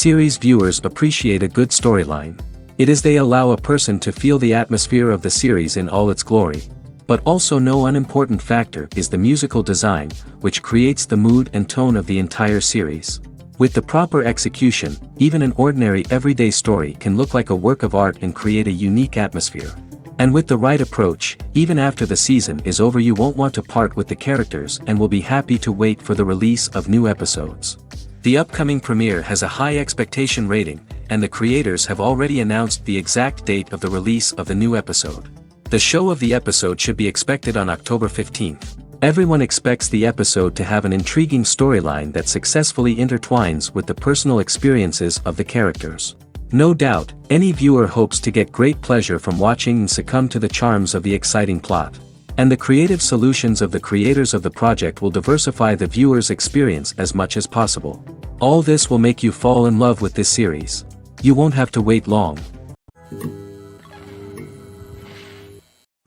Series viewers appreciate a good storyline. It is they allow a person to feel the atmosphere of the series in all its glory. But also no unimportant factor is the musical design, which creates the mood and tone of the entire series. With the proper execution, even an ordinary everyday story can look like a work of art and create a unique atmosphere. And with the right approach, even after the season is over you won't want to part with the characters and will be happy to wait for the release of new episodes. The upcoming premiere has a high expectation rating, and the creators have already announced the exact date of the release of the new episode. The show of the episode should be expected on October 15th. Everyone expects the episode to have an intriguing storyline that successfully intertwines with the personal experiences of the characters. No doubt, any viewer hopes to get great pleasure from watching and succumb to the charms of the exciting plot. And the creative solutions of the creators of the project will diversify the viewer's experience as much as possible. All this will make you fall in love with this series. You won't have to wait long.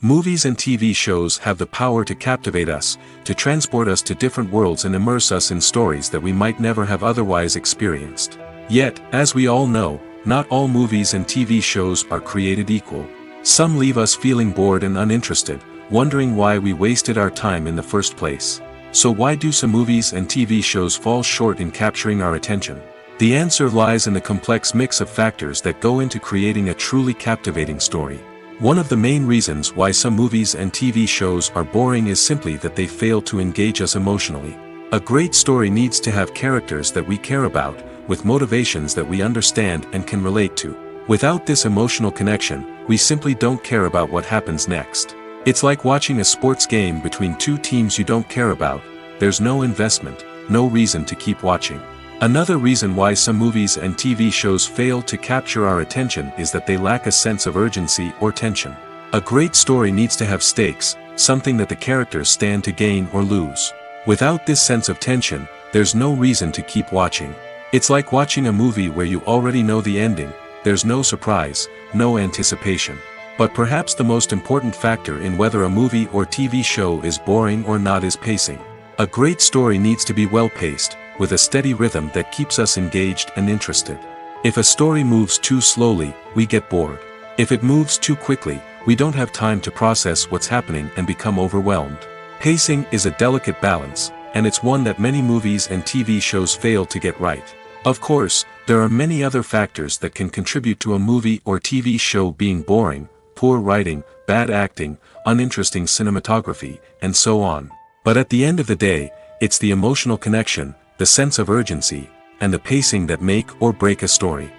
Movies and TV shows have the power to captivate us, to transport us to different worlds and immerse us in stories that we might never have otherwise experienced. Yet, as we all know, not all movies and TV shows are created equal. Some leave us feeling bored and uninterested, wondering why we wasted our time in the first place. So why do some movies and TV shows fall short in capturing our attention? The answer lies in the complex mix of factors that go into creating a truly captivating story. One of the main reasons why some movies and TV shows are boring is simply that they fail to engage us emotionally. A great story needs to have characters that we care about, with motivations that we understand and can relate to. Without this emotional connection, we simply don't care about what happens next. It's like watching a sports game between two teams you don't care about. There's no investment, no reason to keep watching. Another reason why some movies and TV shows fail to capture our attention is that they lack a sense of urgency or tension. A great story needs to have stakes, something that the characters stand to gain or lose. Without this sense of tension, there's no reason to keep watching. It's like watching a movie where you already know the ending, there's no surprise, no anticipation. But perhaps the most important factor in whether a movie or TV show is boring or not is pacing. A great story needs to be well-paced, with a steady rhythm that keeps us engaged and interested. If a story moves too slowly, we get bored. If it moves too quickly, we don't have time to process what's happening and become overwhelmed. Pacing is a delicate balance, and it's one that many movies and TV shows fail to get right. Of course, there are many other factors that can contribute to a movie or TV show being boring: poor writing, bad acting, uninteresting cinematography, and so on. But at the end of the day, it's the emotional connection, the sense of urgency, and the pacing that make or break a story.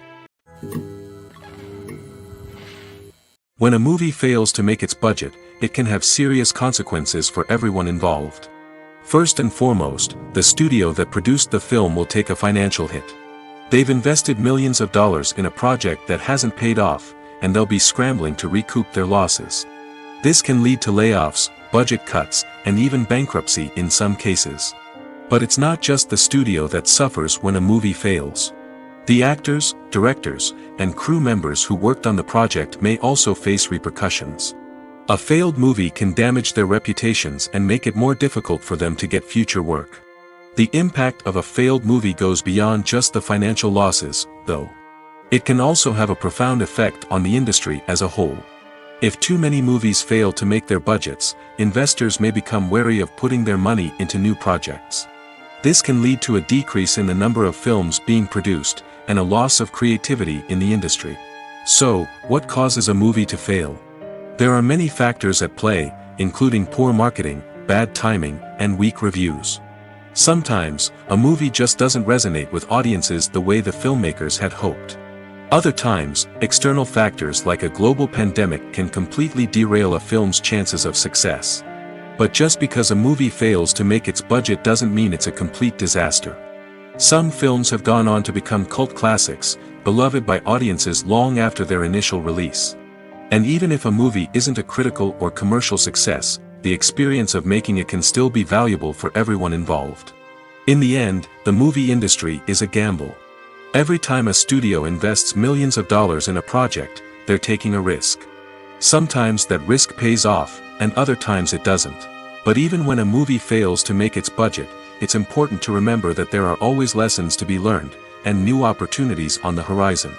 When a movie fails to make its budget, it can have serious consequences for everyone involved. First and foremost, the studio that produced the film will take a financial hit. They've invested millions of dollars in a project that hasn't paid off, and they'll be scrambling to recoup their losses. This can lead to layoffs, budget cuts, and even bankruptcy in some cases. But it's not just the studio that suffers when a movie fails. The actors, directors, and crew members who worked on the project may also face repercussions. A failed movie can damage their reputations and make it more difficult for them to get future work. The impact of a failed movie goes beyond just the financial losses, though. It can also have a profound effect on the industry as a whole. If too many movies fail to make their budgets, investors may become wary of putting their money into new projects. This can lead to a decrease in the number of films being produced, and a loss of creativity in the industry. So, what causes a movie to fail? There are many factors at play, including poor marketing, bad timing, and weak reviews. Sometimes, a movie just doesn't resonate with audiences the way the filmmakers had hoped. Other times, external factors like a global pandemic can completely derail a film's chances of success. But just because a movie fails to make its budget doesn't mean it's a complete disaster. Some films have gone on to become cult classics, beloved by audiences long after their initial release. And even if a movie isn't a critical or commercial success, the experience of making it can still be valuable for everyone involved. In the end, the movie industry is a gamble. Every time a studio invests millions of dollars in a project, they're taking a risk. Sometimes that risk pays off, and other times it doesn't. But even when a movie fails to make its budget, it's important to remember that there are always lessons to be learned, and new opportunities on the horizon.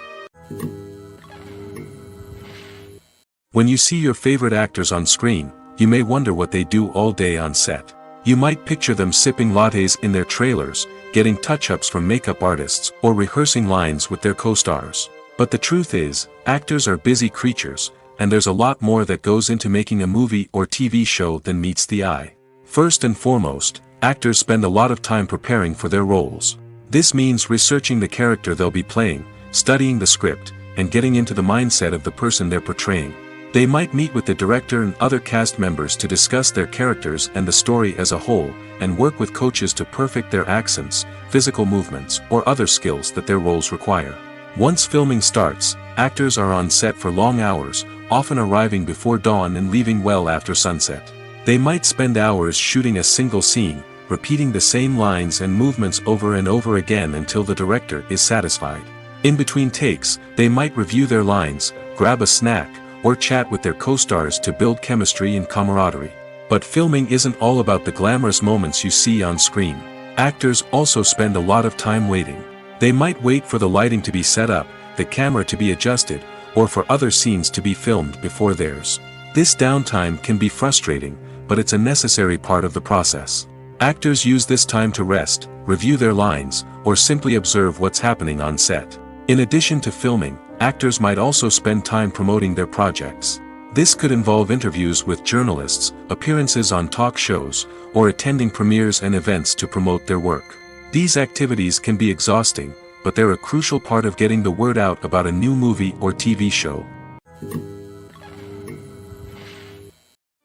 When you see your favorite actors on screen, you may wonder what they do all day on set. You might picture them sipping lattes in their trailers, getting touch-ups from makeup artists, or rehearsing lines with their co-stars. But the truth is, actors are busy creatures, and there's a lot more that goes into making a movie or TV show than meets the eye. First and foremost, actors spend a lot of time preparing for their roles. This means researching the character they'll be playing, studying the script, and getting into the mindset of the person they're portraying. They might meet with the director and other cast members to discuss their characters and the story as a whole, and work with coaches to perfect their accents, physical movements, or other skills that their roles require. Once filming starts, actors are on set for long hours, often arriving before dawn and leaving well after sunset. They might spend hours shooting a single scene, repeating the same lines and movements over and over again until the director is satisfied. In between takes, they might review their lines, grab a snack, or chat with their co-stars to build chemistry and camaraderie. But filming isn't all about the glamorous moments you see on screen. Actors also spend a lot of time waiting. They might wait for the lighting to be set up, the camera to be adjusted, or for other scenes to be filmed before theirs. This downtime can be frustrating, but it's a necessary part of the process. Actors use this time to rest, review their lines, or simply observe what's happening on set. In addition to filming, actors might also spend time promoting their projects. This could involve interviews with journalists, appearances on talk shows, or attending premieres and events to promote their work. These activities can be exhausting, but they're a crucial part of getting the word out about a new movie or TV show.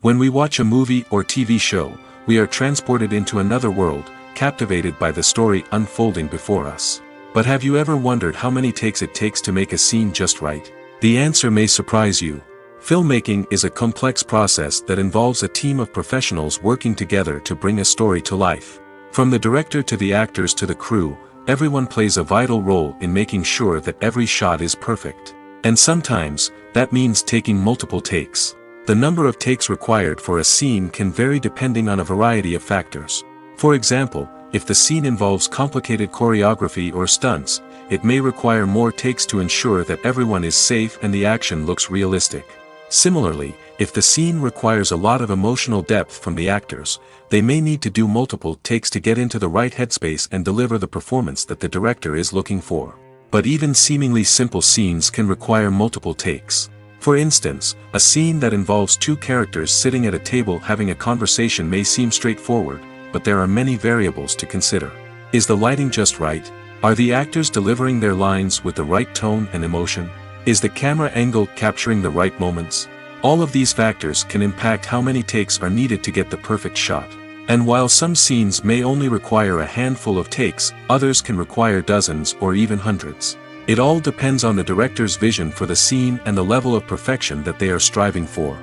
When we watch a movie or TV show, we are transported into another world, captivated by the story unfolding before us. But have you ever wondered how many takes it takes to make a scene just right? The answer may surprise you. Filmmaking is a complex process that involves a team of professionals working together to bring a story to life. From the director to the actors to the crew, everyone plays a vital role in making sure that every shot is perfect. And sometimes, that means taking multiple takes. The number of takes required for a scene can vary depending on a variety of factors. For example, if the scene involves complicated choreography or stunts, it may require more takes to ensure that everyone is safe and the action looks realistic. Similarly, if the scene requires a lot of emotional depth from the actors, they may need to do multiple takes to get into the right headspace and deliver the performance that the director is looking for. But even seemingly simple scenes can require multiple takes. For instance, a scene that involves two characters sitting at a table having a conversation may seem straightforward, but there are many variables to consider. Is the lighting just right? Are the actors delivering their lines with the right tone and emotion? Is the camera angle capturing the right moments? All of these factors can impact how many takes are needed to get the perfect shot. And while some scenes may only require a handful of takes, others can require dozens or even hundreds. It all depends on the director's vision for the scene and the level of perfection that they are striving for.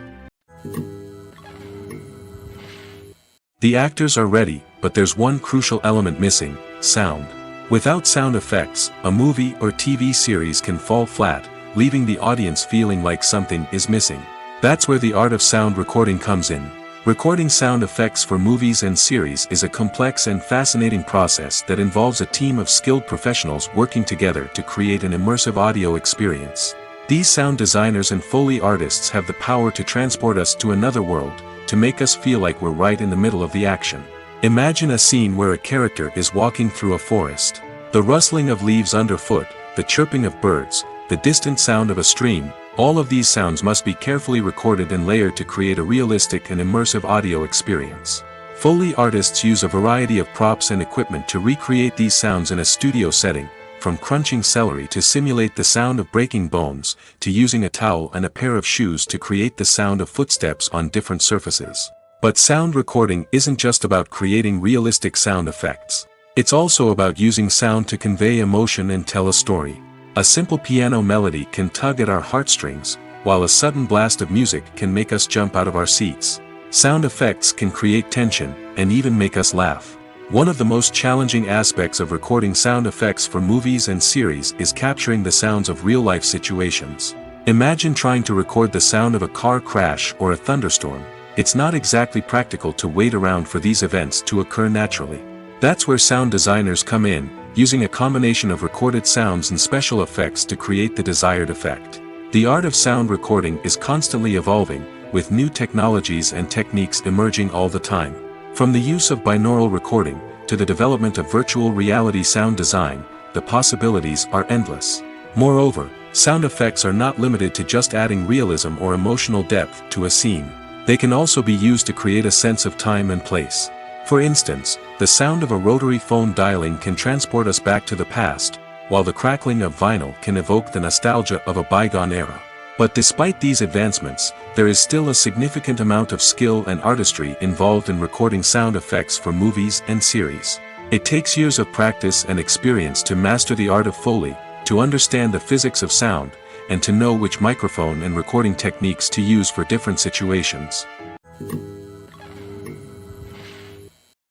The actors are ready, but there's one crucial element missing: sound. Without sound effects, a movie or TV series can fall flat, leaving the audience feeling like something is missing. That's where the art of sound recording comes in. Recording sound effects for movies and series is a complex and fascinating process that involves a team of skilled professionals working together to create an immersive audio experience. These sound designers and Foley artists have the power to transport us to another world, to make us feel like we're right in the middle of the action. Imagine a scene where a character is walking through a forest. The rustling of leaves underfoot, the chirping of birds, the distant sound of a stream, all of these sounds must be carefully recorded and layered to create a realistic and immersive audio experience. Foley artists use a variety of props and equipment to recreate these sounds in a studio setting, from crunching celery to simulate the sound of breaking bones, to using a towel and a pair of shoes to create the sound of footsteps on different surfaces. But sound recording isn't just about creating realistic sound effects. It's also about using sound to convey emotion and tell a story. A simple piano melody can tug at our heartstrings, while a sudden blast of music can make us jump out of our seats. Sound effects can create tension, and even make us laugh. One of the most challenging aspects of recording sound effects for movies and series is capturing the sounds of real-life situations. Imagine trying to record the sound of a car crash or a thunderstorm. It's not exactly practical to wait around for these events to occur naturally. That's where sound designers come in, using a combination of recorded sounds and special effects to create the desired effect. The art of sound recording is constantly evolving, with new technologies and techniques emerging all the time. From the use of binaural recording, to the development of virtual reality sound design, the possibilities are endless. Moreover, sound effects are not limited to just adding realism or emotional depth to a scene. They can also be used to create a sense of time and place. For instance, the sound of a rotary phone dialing can transport us back to the past, while the crackling of vinyl can evoke the nostalgia of a bygone era. But despite these advancements, there is still a significant amount of skill and artistry involved in recording sound effects for movies and series. It takes years of practice and experience to master the art of Foley, to understand the physics of sound, and to know which microphone and recording techniques to use for different situations.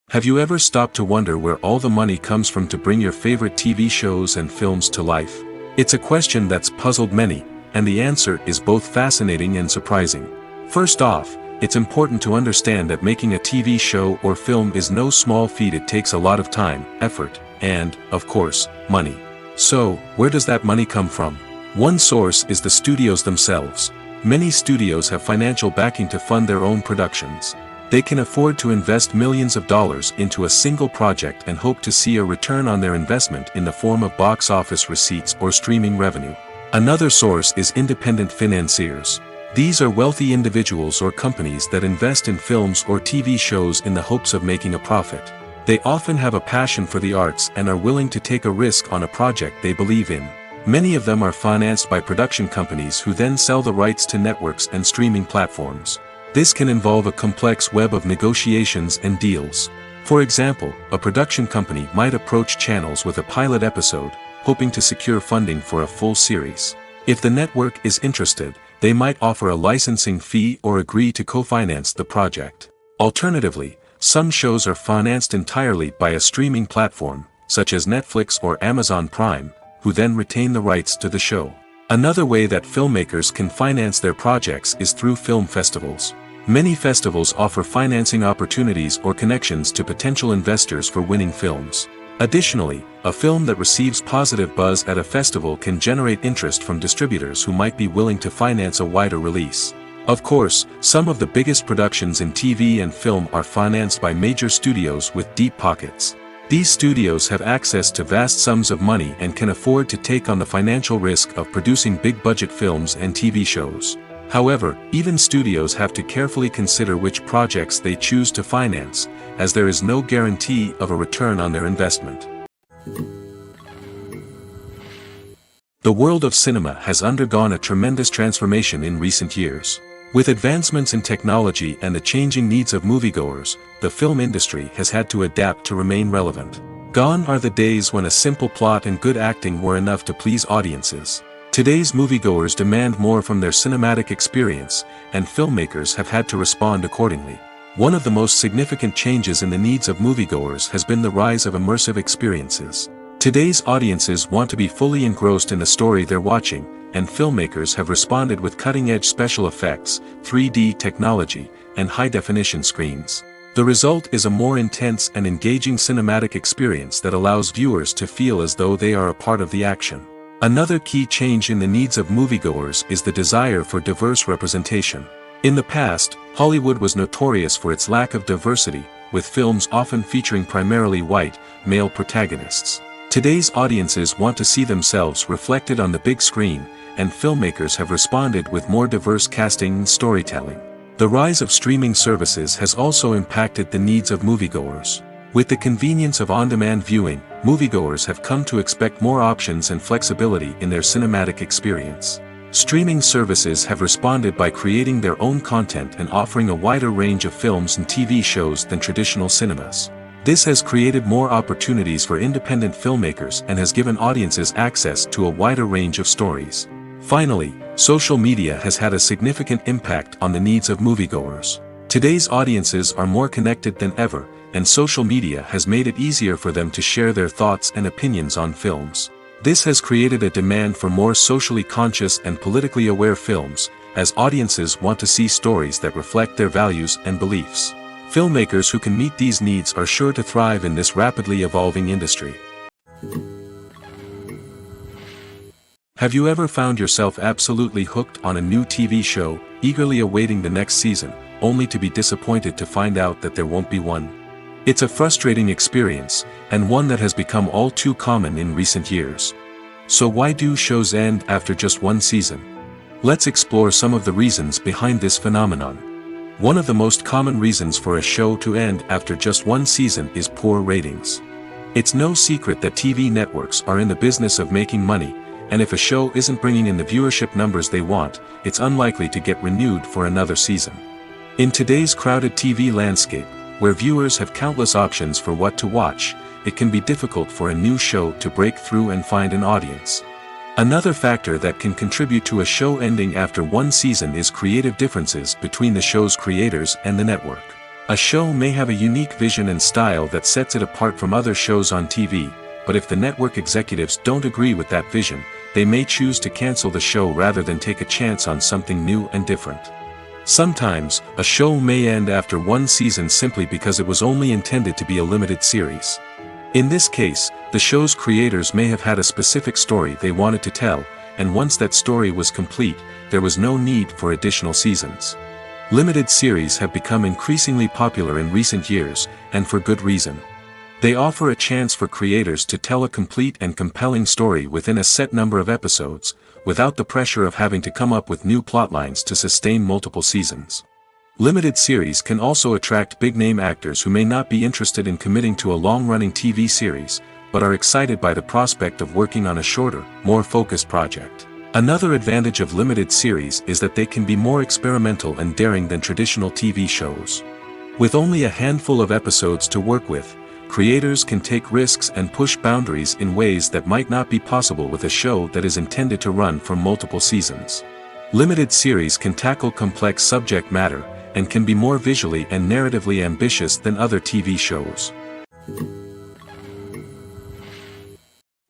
Have you ever stopped to wonder where all the money comes from to bring your favorite TV shows and films to life? It's a question that's puzzled many, and the answer is both fascinating and surprising. First off, it's important to understand that making a TV show or film is no small feat. It takes a lot of time, effort, and, of course, money. So, where does that money come from? One source is the studios themselves. Many studios have financial backing to fund their own productions. They can afford to invest millions of dollars into a single project and hope to see a return on their investment in the form of box office receipts or streaming revenue. Another source is independent financiers. These are wealthy individuals or companies that invest in films or TV shows in the hopes of making a profit. They often have a passion for the arts and are willing to take a risk on a project they believe in. Many of them are financed by production companies who then sell the rights to networks and streaming platforms. This can involve a complex web of negotiations and deals. For example, a production company might approach channels with a pilot episode, hoping to secure funding for a full series. If the network is interested, they might offer a licensing fee or agree to co-finance the project. Alternatively, some shows are financed entirely by a streaming platform, such as Netflix or Amazon Prime, who then retain the rights to the show. Another way that filmmakers can finance their projects is through film festivals. Many festivals offer financing opportunities or connections to potential investors for winning films. Additionally, a film that receives positive buzz at a festival can generate interest from distributors who might be willing to finance a wider release. Of course, some of the biggest productions in TV and film are financed by major studios with deep pockets. These studios have access to vast sums of money and can afford to take on the financial risk of producing big-budget films and TV shows. However, even studios have to carefully consider which projects they choose to finance, as there is no guarantee of a return on their investment. The world of cinema has undergone a tremendous transformation in recent years. With advancements in technology and the changing needs of moviegoers, the film industry has had to adapt to remain relevant. Gone are the days when a simple plot and good acting were enough to please audiences. Today's moviegoers demand more from their cinematic experience, and filmmakers have had to respond accordingly. One of the most significant changes in the needs of moviegoers has been the rise of immersive experiences. Today's audiences want to be fully engrossed in the story they're watching, and filmmakers have responded with cutting-edge special effects, 3D technology, and high-definition screens. The result is a more intense and engaging cinematic experience that allows viewers to feel as though they are a part of the action. Another key change in the needs of moviegoers is the desire for diverse representation. In the past, Hollywood was notorious for its lack of diversity, with films often featuring primarily white, male protagonists. Today's audiences want to see themselves reflected on the big screen, and filmmakers have responded with more diverse casting and storytelling. The rise of streaming services has also impacted the needs of moviegoers. With the convenience of on-demand viewing, moviegoers have come to expect more options and flexibility in their cinematic experience. Streaming services have responded by creating their own content and offering a wider range of films and TV shows than traditional cinemas. This has created more opportunities for independent filmmakers and has given audiences access to a wider range of stories. Finally, social media has had a significant impact on the needs of moviegoers. Today's audiences are more connected than ever, and social media has made it easier for them to share their thoughts and opinions on films. This has created a demand for more socially conscious and politically aware films, as audiences want to see stories that reflect their values and beliefs. Filmmakers who can meet these needs are sure to thrive in this rapidly evolving industry. Have you ever found yourself absolutely hooked on a new TV show, eagerly awaiting the next season, only to be disappointed to find out that there won't be one? It's a frustrating experience, and one that has become all too common in recent years. So why do shows end after just one season? Let's explore some of the reasons behind this phenomenon. One of the most common reasons for a show to end after just one season is poor ratings. It's no secret that TV networks are in the business of making money, and if a show isn't bringing in the viewership numbers they want, it's unlikely to get renewed for another season. In today's crowded TV landscape, where viewers have countless options for what to watch, it can be difficult for a new show to break through and find an audience. Another factor that can contribute to a show ending after one season is creative differences between the show's creators and the network. A show may have a unique vision and style that sets it apart from other shows on TV, but if the network executives don't agree with that vision, they may choose to cancel the show rather than take a chance on something new and different. Sometimes, a show may end after one season simply because it was only intended to be a limited series. In this case, the show's creators may have had a specific story they wanted to tell, and once that story was complete, there was no need for additional seasons. Limited series have become increasingly popular in recent years, and for good reason. They offer a chance for creators to tell a complete and compelling story within a set number of episodes, without the pressure of having to come up with new plotlines to sustain multiple seasons. Limited series can also attract big-name actors who may not be interested in committing to a long-running TV series, but are excited by the prospect of working on a shorter, more focused project. Another advantage of limited series is that they can be more experimental and daring than traditional TV shows. With only a handful of episodes to work with, creators can take risks and push boundaries in ways that might not be possible with a show that is intended to run for multiple seasons. Limited series can tackle complex subject matter, and can be more visually and narratively ambitious than other TV shows.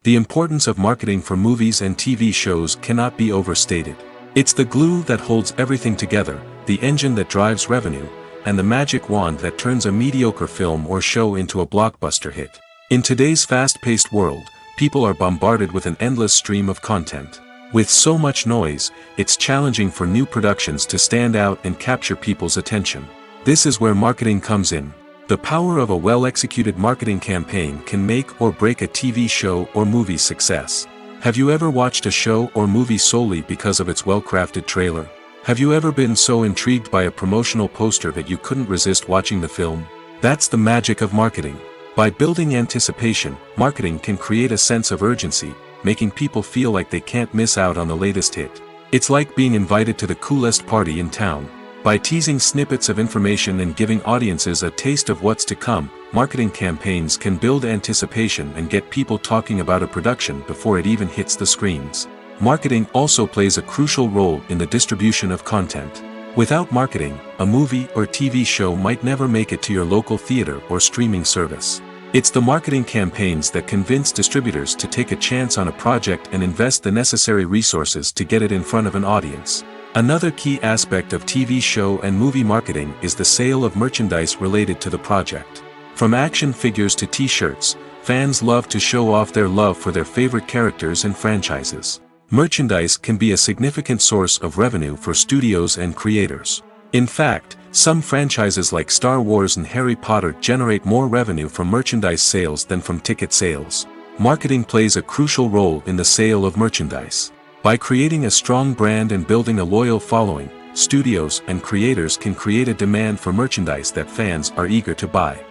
The importance of marketing for movies and TV shows cannot be overstated. It's the glue that holds everything together, the engine that drives revenue, and the magic wand that turns a mediocre film or show into a blockbuster hit. In today's fast-paced world, people are bombarded with an endless stream of content. With so much noise, it's challenging for new productions to stand out and capture people's attention. This is where marketing comes in. The power of a well-executed marketing campaign can make or break a TV show or movie's success. Have you ever watched a show or movie solely because of its well-crafted trailer? Have you ever been so intrigued by a promotional poster that you couldn't resist watching the film? That's the magic of marketing. By building anticipation, marketing can create a sense of urgency, making people feel like they can't miss out on the latest hit. It's like being invited to the coolest party in town. By teasing snippets of information and giving audiences a taste of what's to come, marketing campaigns can build anticipation and get people talking about a production before it even hits the screens. Marketing also plays a crucial role in the distribution of content. Without marketing, a movie or TV show might never make it to your local theater or streaming service. It's the marketing campaigns that convince distributors to take a chance on a project and invest the necessary resources to get it in front of an audience. Another key aspect of TV show and movie marketing is the sale of merchandise related to the project. From action figures to t-shirts, fans love to show off their love for their favorite characters and franchises. Merchandise can be a significant source of revenue for studios and creators. In fact, some franchises like Star Wars and Harry Potter generate more revenue from merchandise sales than from ticket sales. Marketing plays a crucial role in the sale of merchandise. By creating a strong brand and building a loyal following, studios and creators can create a demand for merchandise that fans are eager to buy.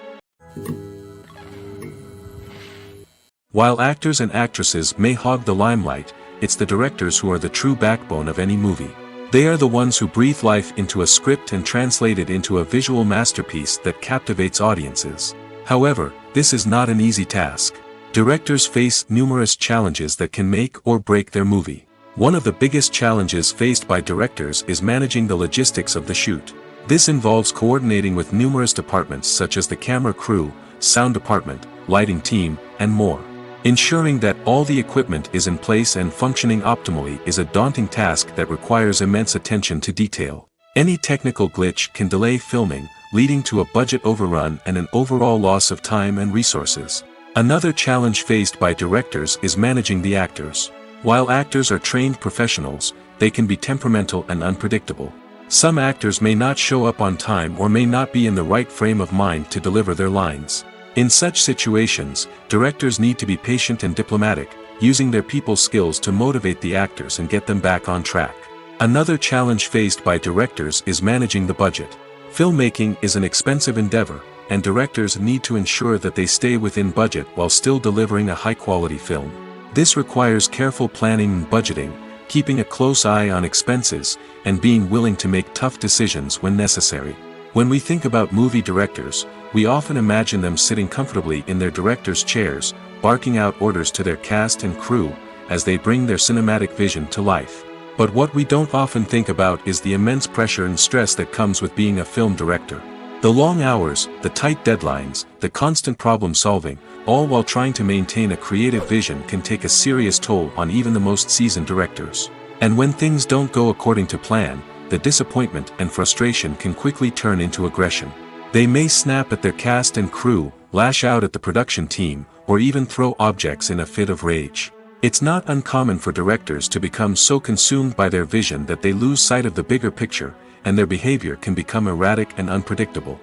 While actors and actresses may hog the limelight, it's the directors who are the true backbone of any movie. They are the ones who breathe life into a script and translate it into a visual masterpiece that captivates audiences. However, this is not an easy task. Directors face numerous challenges that can make or break their movie. One of the biggest challenges faced by directors is managing the logistics of the shoot. This involves coordinating with numerous departments such as the camera crew, sound department, lighting team, and more. Ensuring that all the equipment is in place and functioning optimally is a daunting task that requires immense attention to detail. Any technical glitch can delay filming, leading to a budget overrun and an overall loss of time and resources. Another challenge faced by directors is managing the actors. While actors are trained professionals, they can be temperamental and unpredictable. Some actors may not show up on time or may not be in the right frame of mind to deliver their lines. In such situations, directors need to be patient and diplomatic, using their people skills to motivate the actors and get them back on track. Another challenge faced by directors is managing the budget. Filmmaking is an expensive endeavor, and directors need to ensure that they stay within budget while still delivering a high-quality film. This requires careful planning and budgeting, keeping a close eye on expenses, and being willing to make tough decisions when necessary. When we think about movie directors, we often imagine them sitting comfortably in their director's chairs, barking out orders to their cast and crew, as they bring their cinematic vision to life. But what we don't often think about is the immense pressure and stress that comes with being a film director. The long hours, the tight deadlines, the constant problem solving, all while trying to maintain a creative vision can take a serious toll on even the most seasoned directors. And when things don't go according to plan, the disappointment and frustration can quickly turn into aggression. They may snap at their cast and crew, lash out at the production team, or even throw objects in a fit of rage. It's not uncommon for directors to become so consumed by their vision that they lose sight of the bigger picture, and their behavior can become erratic and unpredictable.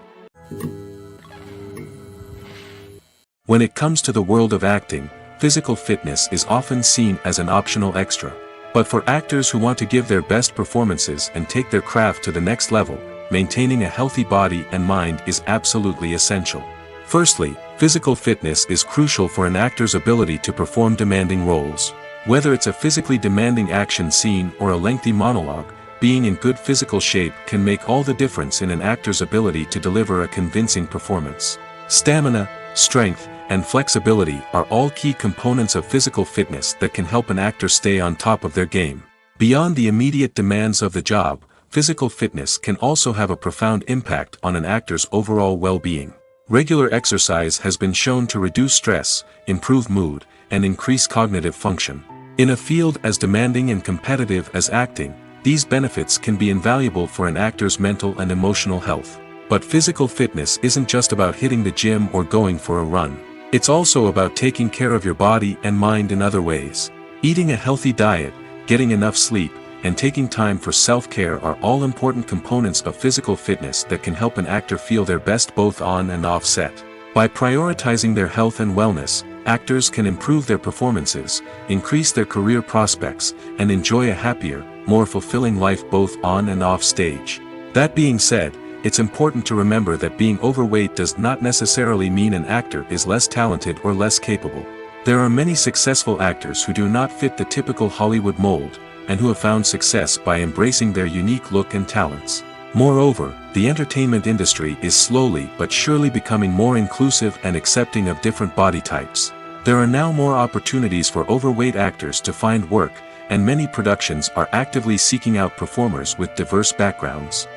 When it comes to the world of acting, physical fitness is often seen as an optional extra. But for actors who want to give their best performances and take their craft to the next level, maintaining a healthy body and mind is absolutely essential. Firstly, physical fitness is crucial for an actor's ability to perform demanding roles. Whether it's a physically demanding action scene or a lengthy monologue, being in good physical shape can make all the difference in an actor's ability to deliver a convincing performance. Stamina, strength, and flexibility are all key components of physical fitness that can help an actor stay on top of their game. Beyond the immediate demands of the job, physical fitness can also have a profound impact on an actor's overall well-being. Regular exercise has been shown to reduce stress, improve mood, and increase cognitive function. In a field as demanding and competitive as acting, these benefits can be invaluable for an actor's mental and emotional health. But physical fitness isn't just about hitting the gym or going for a run. It's also about taking care of your body and mind in other ways. Eating a healthy diet, getting enough sleep, and taking time for self-care are all important components of physical fitness that can help an actor feel their best both on and off set. By prioritizing their health and wellness, actors can improve their performances, increase their career prospects, and enjoy a happier, more fulfilling life both on and off stage. That being said, it's important to remember that being overweight does not necessarily mean an actor is less talented or less capable. There are many successful actors who do not fit the typical Hollywood mold, and who have found success by embracing their unique look and talents. Moreover, the entertainment industry is slowly but surely becoming more inclusive and accepting of different body types. There are now more opportunities for overweight actors to find work, and many productions are actively seeking out performers with diverse backgrounds.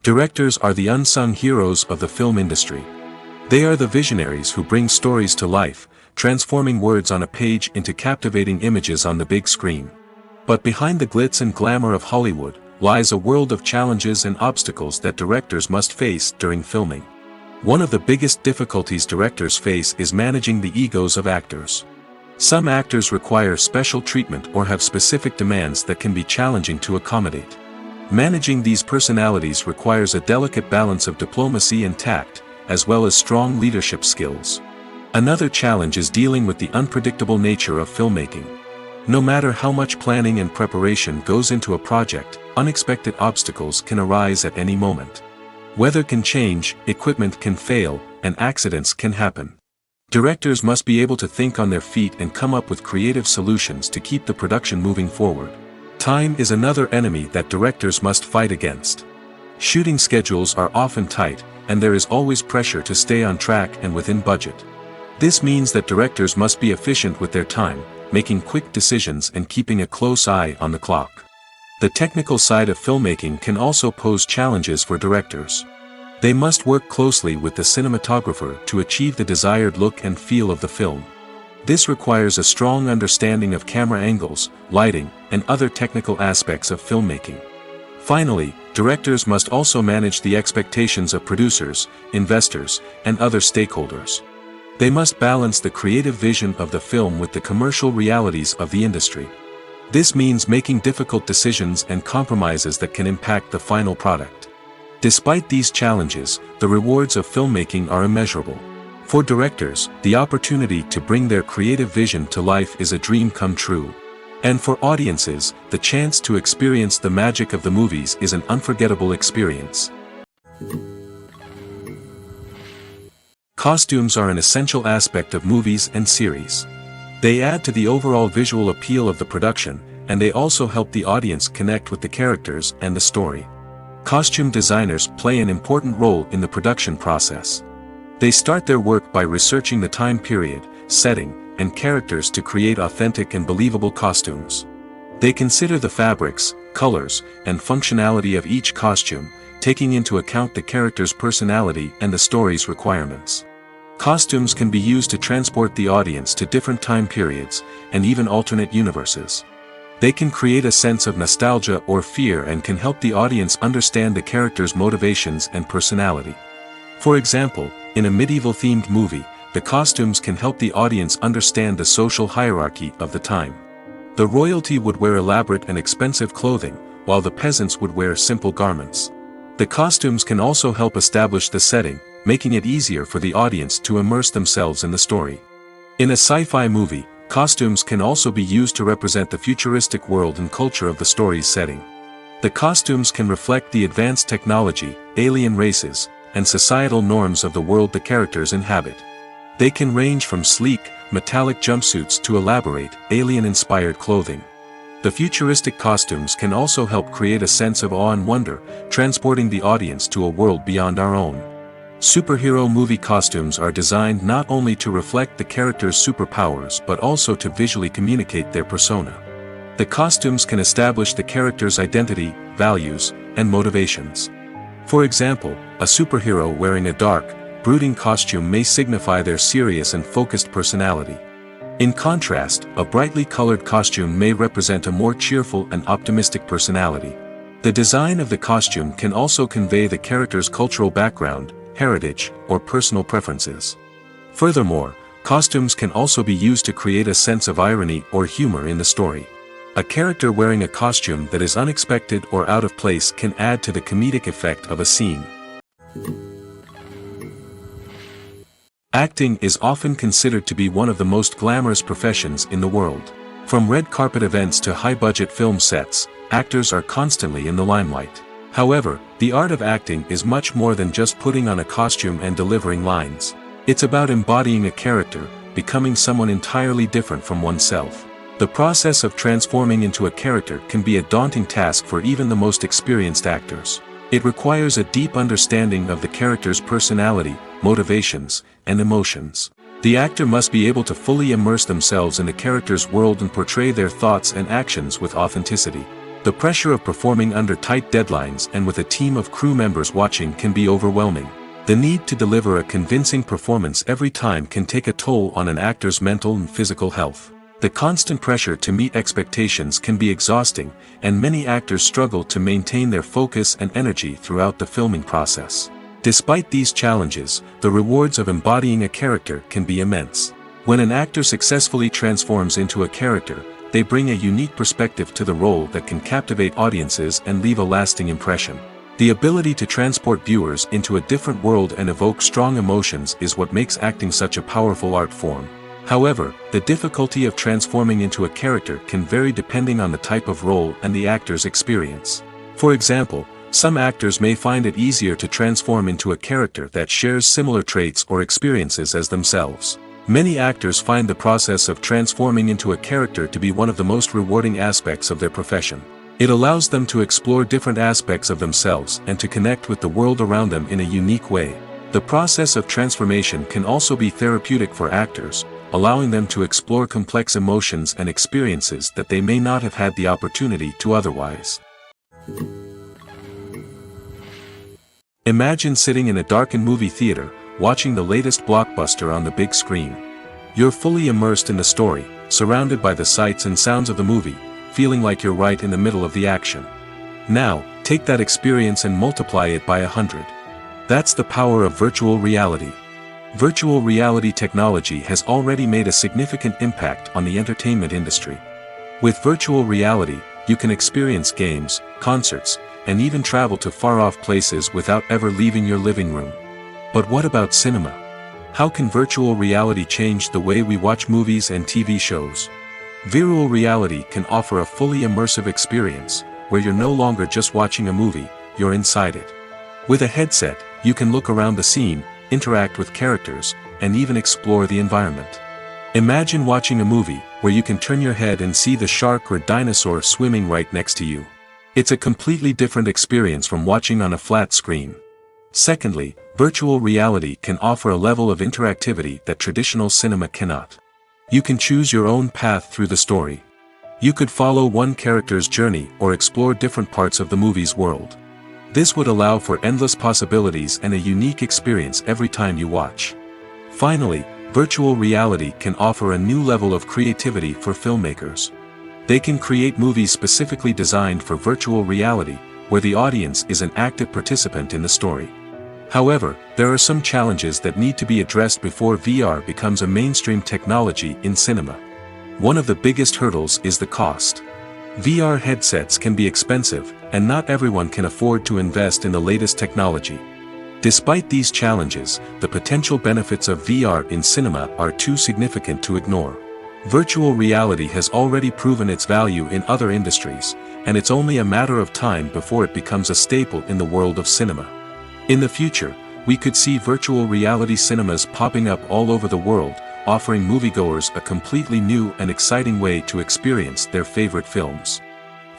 Directors are the unsung heroes of the film industry. They are the visionaries who bring stories to life, transforming words on a page into captivating images on the big screen. But behind the glitz and glamour of Hollywood, lies a world of challenges and obstacles that directors must face during filming. One of the biggest difficulties directors face is managing the egos of actors. Some actors require special treatment or have specific demands that can be challenging to accommodate. Managing these personalities requires a delicate balance of diplomacy and tact, as well as strong leadership skills. Another challenge is dealing with the unpredictable nature of filmmaking. No matter how much planning and preparation goes into a project, unexpected obstacles can arise at any moment. Weather can change, equipment can fail, and accidents can happen. Directors must be able to think on their feet and come up with creative solutions to keep the production moving forward. Time is another enemy that directors must fight against. Shooting schedules are often tight, and there is always pressure to stay on track and within budget. This means that directors must be efficient with their time, making quick decisions and keeping a close eye on the clock. The technical side of filmmaking can also pose challenges for directors. They must work closely with the cinematographer to achieve the desired look and feel of the film. This requires a strong understanding of camera angles, lighting, and other technical aspects of filmmaking. Finally, directors must also manage the expectations of producers, investors, and other stakeholders. They must balance the creative vision of the film with the commercial realities of the industry. This means making difficult decisions and compromises that can impact the final product. Despite these challenges, the rewards of filmmaking are immeasurable. For directors, the opportunity to bring their creative vision to life is a dream come true. And for audiences, the chance to experience the magic of the movies is an unforgettable experience. Costumes are an essential aspect of movies and series. They add to the overall visual appeal of the production, and they also help the audience connect with the characters and the story. Costume designers play an important role in the production process. They start their work by researching the time period, setting, and characters to create authentic and believable costumes. They consider the fabrics, colors, and functionality of each costume, taking into account the character's personality and the story's requirements. Costumes can be used to transport the audience to different time periods, and even alternate universes. They can create a sense of nostalgia or fear and can help the audience understand the character's motivations and personality. For example, in a medieval-themed movie, the costumes can help the audience understand the social hierarchy of the time. The royalty would wear elaborate and expensive clothing, while the peasants would wear simple garments. The costumes can also help establish the setting, making it easier for the audience to immerse themselves in the story. In a sci-fi movie, costumes can also be used to represent the futuristic world and culture of the story's setting. The costumes can reflect the advanced technology, alien races, and societal norms of the world the characters inhabit. They can range from sleek, metallic jumpsuits to elaborate, alien-inspired clothing. The futuristic costumes can also help create a sense of awe and wonder, transporting the audience to a world beyond our own. Superhero movie costumes are designed not only to reflect the character's superpowers but also to visually communicate their persona. The costumes can establish the character's identity, values, and motivations. For example, a superhero wearing a dark, brooding costume may signify their serious and focused personality. In contrast, a brightly colored costume may represent a more cheerful and optimistic personality. The design of the costume can also convey the character's cultural background, heritage, or personal preferences. Furthermore, costumes can also be used to create a sense of irony or humor in the story. A character wearing a costume that is unexpected or out of place can add to the comedic effect of a scene. Acting is often considered to be one of the most glamorous professions in the world. From red carpet events to high-budget film sets, actors are constantly in the limelight. However, the art of acting is much more than just putting on a costume and delivering lines. It's about embodying a character, becoming someone entirely different from oneself. The process of transforming into a character can be a daunting task for even the most experienced actors. It requires a deep understanding of the character's personality, motivations, and emotions. The actor must be able to fully immerse themselves in the character's world and portray their thoughts and actions with authenticity. The pressure of performing under tight deadlines and with a team of crew members watching can be overwhelming. The need to deliver a convincing performance every time can take a toll on an actor's mental and physical health. The constant pressure to meet expectations can be exhausting, and many actors struggle to maintain their focus and energy throughout the filming process. Despite these challenges, the rewards of embodying a character can be immense. When an actor successfully transforms into a character, they bring a unique perspective to the role that can captivate audiences and leave a lasting impression. The ability to transport viewers into a different world and evoke strong emotions is what makes acting such a powerful art form. However, the difficulty of transforming into a character can vary depending on the type of role and the actor's experience. For example, some actors may find it easier to transform into a character that shares similar traits or experiences as themselves. Many actors find the process of transforming into a character to be one of the most rewarding aspects of their profession. It allows them to explore different aspects of themselves and to connect with the world around them in a unique way. The process of transformation can also be therapeutic for actors, allowing them to explore complex emotions and experiences that they may not have had the opportunity to otherwise. Imagine sitting in a darkened movie theater, watching the latest blockbuster on the big screen. You're fully immersed in the story, surrounded by the sights and sounds of the movie, feeling like you're right in the middle of the action. Now, take that experience and multiply it by 100. That's the power of virtual reality. Virtual reality technology has already made a significant impact on the entertainment industry. With virtual reality, you can experience games, concerts, and even travel to far-off places without ever leaving your living room. But what about cinema? How can virtual reality change the way we watch movies and TV shows? Virtual reality can offer a fully immersive experience, where you're no longer just watching a movie, you're inside it. With a headset, you can look around the scene, interact with characters, and even explore the environment. Imagine watching a movie, where you can turn your head and see the shark or dinosaur swimming right next to you. It's a completely different experience from watching on a flat screen. Secondly, virtual reality can offer a level of interactivity that traditional cinema cannot. You can choose your own path through the story. You could follow one character's journey or explore different parts of the movie's world. This would allow for endless possibilities and a unique experience every time you watch. Finally, virtual reality can offer a new level of creativity for filmmakers. They can create movies specifically designed for virtual reality, where the audience is an active participant in the story. However, there are some challenges that need to be addressed before VR becomes a mainstream technology in cinema. One of the biggest hurdles is the cost. VR headsets can be expensive, and not everyone can afford to invest in the latest technology. Despite these challenges, the potential benefits of VR in cinema are too significant to ignore. Virtual reality has already proven its value in other industries, and it's only a matter of time before it becomes a staple in the world of cinema. In the future, we could see virtual reality cinemas popping up all over the world, offering moviegoers a completely new and exciting way to experience their favorite films.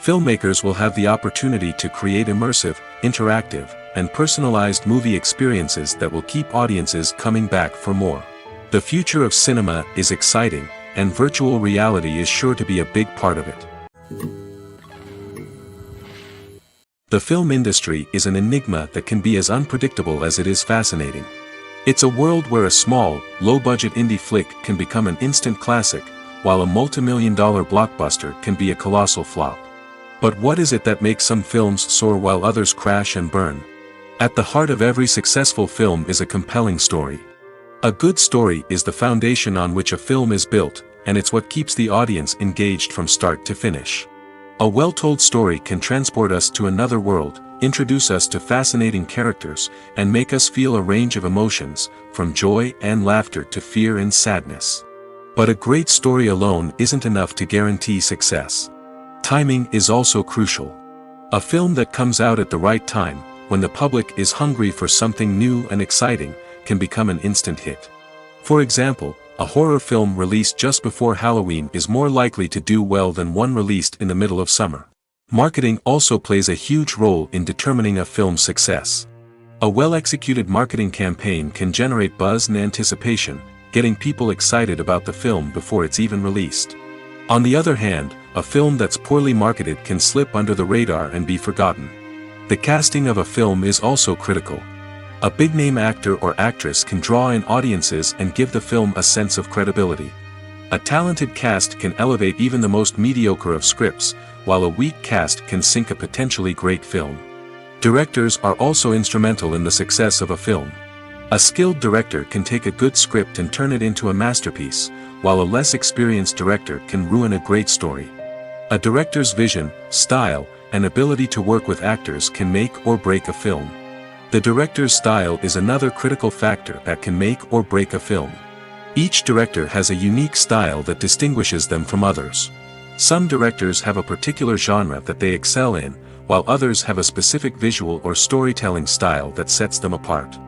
Filmmakers will have the opportunity to create immersive, interactive, and personalized movie experiences that will keep audiences coming back for more. The future of cinema is exciting, and virtual reality is sure to be a big part of it. The film industry is an enigma that can be as unpredictable as it is fascinating. It's a world where a small, low-budget indie flick can become an instant classic, while a multi-million-dollar blockbuster can be a colossal flop. But what is it that makes some films soar while others crash and burn? At the heart of every successful film is a compelling story. A good story is the foundation on which a film is built, and it's what keeps the audience engaged from start to finish. A well-told story can transport us to another world, introduce us to fascinating characters, and make us feel a range of emotions, from joy and laughter to fear and sadness. But a great story alone isn't enough to guarantee success. Timing is also crucial. A film that comes out at the right time, when the public is hungry for something new and exciting, can become an instant hit. For example, a horror film released just before Halloween is more likely to do well than one released in the middle of summer. Marketing also plays a huge role in determining a film's success. A well-executed marketing campaign can generate buzz and anticipation, getting people excited about the film before it's even released. On the other hand, a film that's poorly marketed can slip under the radar and be forgotten. The casting of a film is also critical. A big-name actor or actress can draw in audiences and give the film a sense of credibility. A talented cast can elevate even the most mediocre of scripts, while a weak cast can sink a potentially great film. Directors are also instrumental in the success of a film. A skilled director can take a good script and turn it into a masterpiece, while a less experienced director can ruin a great story. A director's vision, style, and ability to work with actors can make or break a film. The director's style is another critical factor that can make or break a film. Each director has a unique style that distinguishes them from others. Some directors have a particular genre that they excel in, while others have a specific visual or storytelling style that sets them apart.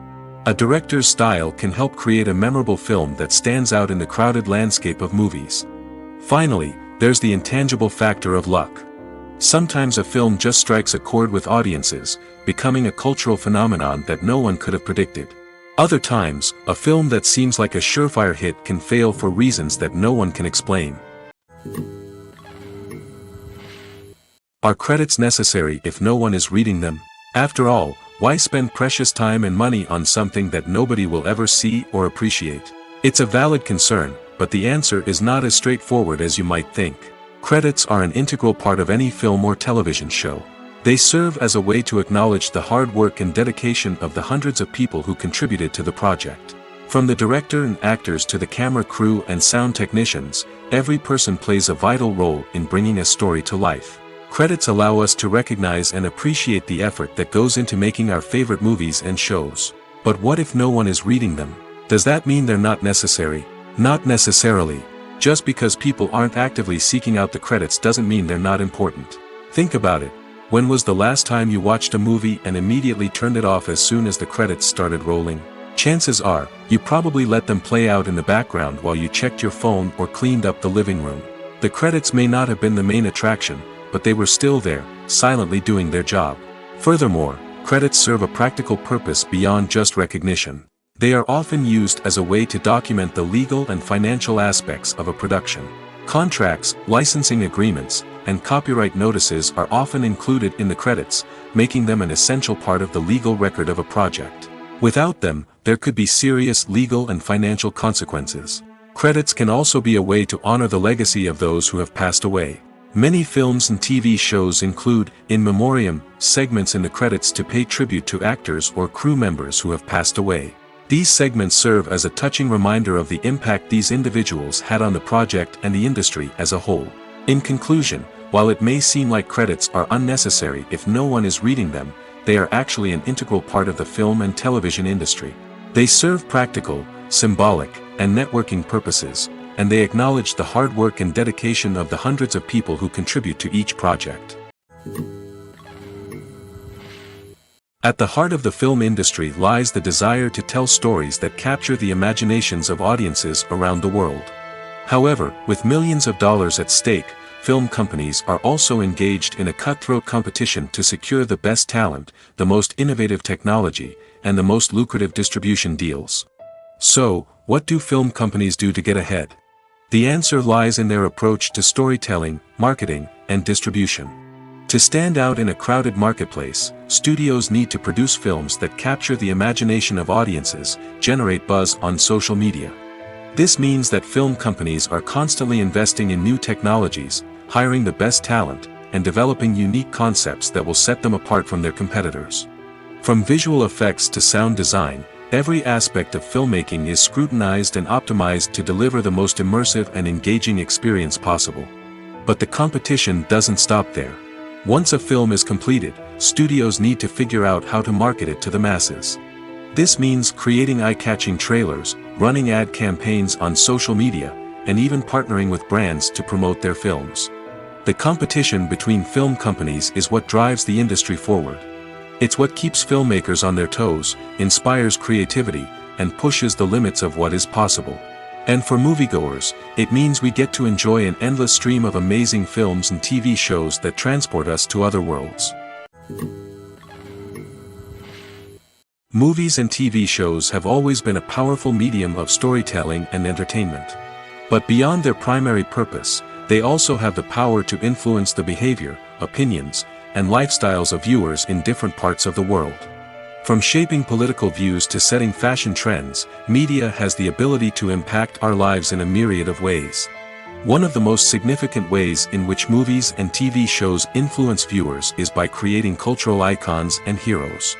A director's style can help create a memorable film that stands out in the crowded landscape of movies. Finally, there's the intangible factor of luck. Sometimes a film just strikes a chord with audiences, becoming a cultural phenomenon that no one could have predicted. Other times, a film that seems like a surefire hit can fail for reasons that no one can explain. Are credits necessary if no one is reading them? After all, why spend precious time and money on something that nobody will ever see or appreciate? It's a valid concern, but the answer is not as straightforward as you might think. Credits are an integral part of any film or television show. They serve as a way to acknowledge the hard work and dedication of the hundreds of people who contributed to the project. From the director and actors to the camera crew and sound technicians, every person plays a vital role in bringing a story to life. Credits allow us to recognize and appreciate the effort that goes into making our favorite movies and shows. But what if no one is reading them? Does that mean they're not necessary? Not necessarily. Just because people aren't actively seeking out the credits doesn't mean they're not important. Think about it. When was the last time you watched a movie and immediately turned it off as soon as the credits started rolling? Chances are, you probably let them play out in the background while you checked your phone or cleaned up the living room. The credits may not have been the main attraction, but they were still there, silently doing their job. Furthermore, credits serve a practical purpose beyond just recognition. They are often used as a way to document the legal and financial aspects of a production. Contracts, licensing agreements, and copyright notices are often included in the credits, making them an essential part of the legal record of a project. Without them, there could be serious legal and financial consequences. Credits can also be a way to honor the legacy of those who have passed away. Many films and TV shows include, in memoriam, segments in the credits to pay tribute to actors or crew members who have passed away. These segments serve as a touching reminder of the impact these individuals had on the project and the industry as a whole. In conclusion, while it may seem like credits are unnecessary if no one is reading them, they are actually an integral part of the film and television industry. They serve practical, symbolic, and networking purposes, and they acknowledge the hard work and dedication of the hundreds of people who contribute to each project. At the heart of the film industry lies the desire to tell stories that capture the imaginations of audiences around the world. However, with millions of dollars at stake, film companies are also engaged in a cutthroat competition to secure the best talent, the most innovative technology, and the most lucrative distribution deals. So, what do film companies do to get ahead? The answer lies in their approach to storytelling, marketing, and distribution. To stand out in a crowded marketplace, studios need to produce films that capture the imagination of audiences, generate buzz on social media. This means that film companies are constantly investing in new technologies, hiring the best talent, and developing unique concepts that will set them apart from their competitors. From visual effects to sound design, every aspect of filmmaking is scrutinized and optimized to deliver the most immersive and engaging experience possible. But the competition doesn't stop there. Once a film is completed, studios need to figure out how to market it to the masses. This means creating eye-catching trailers, running ad campaigns on social media, and even partnering with brands to promote their films. The competition between film companies is what drives the industry forward. It's what keeps filmmakers on their toes, inspires creativity, and pushes the limits of what is possible. And for moviegoers, it means we get to enjoy an endless stream of amazing films and TV shows that transport us to other worlds. Movies and TV shows have always been a powerful medium of storytelling and entertainment. But beyond their primary purpose, they also have the power to influence the behavior, opinions, and lifestyles of viewers in different parts of the world. From shaping political views to setting fashion trends, media has the ability to impact our lives in a myriad of ways. One of the most significant ways in which movies and TV shows influence viewers is by creating cultural icons and heroes.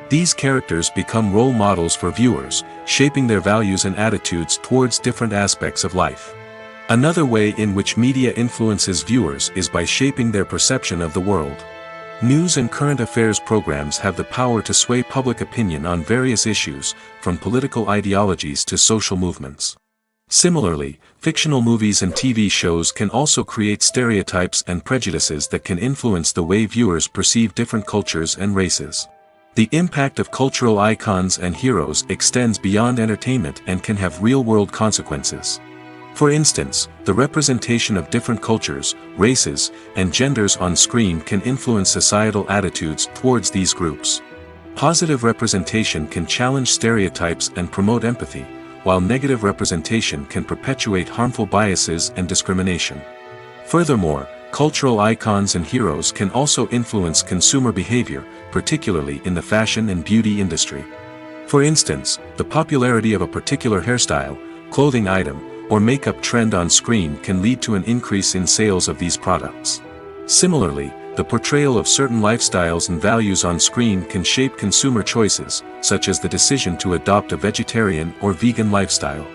These characters become role models for viewers, shaping their values and attitudes towards different aspects of life. Another way in which media influences viewers is by shaping their perception of the world. News and current affairs programs have the power to sway public opinion on various issues, from political ideologies to social movements. Similarly, fictional movies and TV shows can also create stereotypes and prejudices that can influence the way viewers perceive different cultures and races. The impact of cultural icons and heroes extends beyond entertainment and can have real-world consequences. For instance, the representation of different cultures, races, and genders on screen can influence societal attitudes towards these groups. Positive representation can challenge stereotypes and promote empathy, while negative representation can perpetuate harmful biases and discrimination. Furthermore, cultural icons and heroes can also influence consumer behavior, particularly in the fashion and beauty industry. For instance, the popularity of a particular hairstyle, clothing item, or makeup trend on screen can lead to an increase in sales of these products. Similarly, the portrayal of certain lifestyles and values on screen can shape consumer choices, such as the decision to adopt a vegetarian or vegan lifestyle.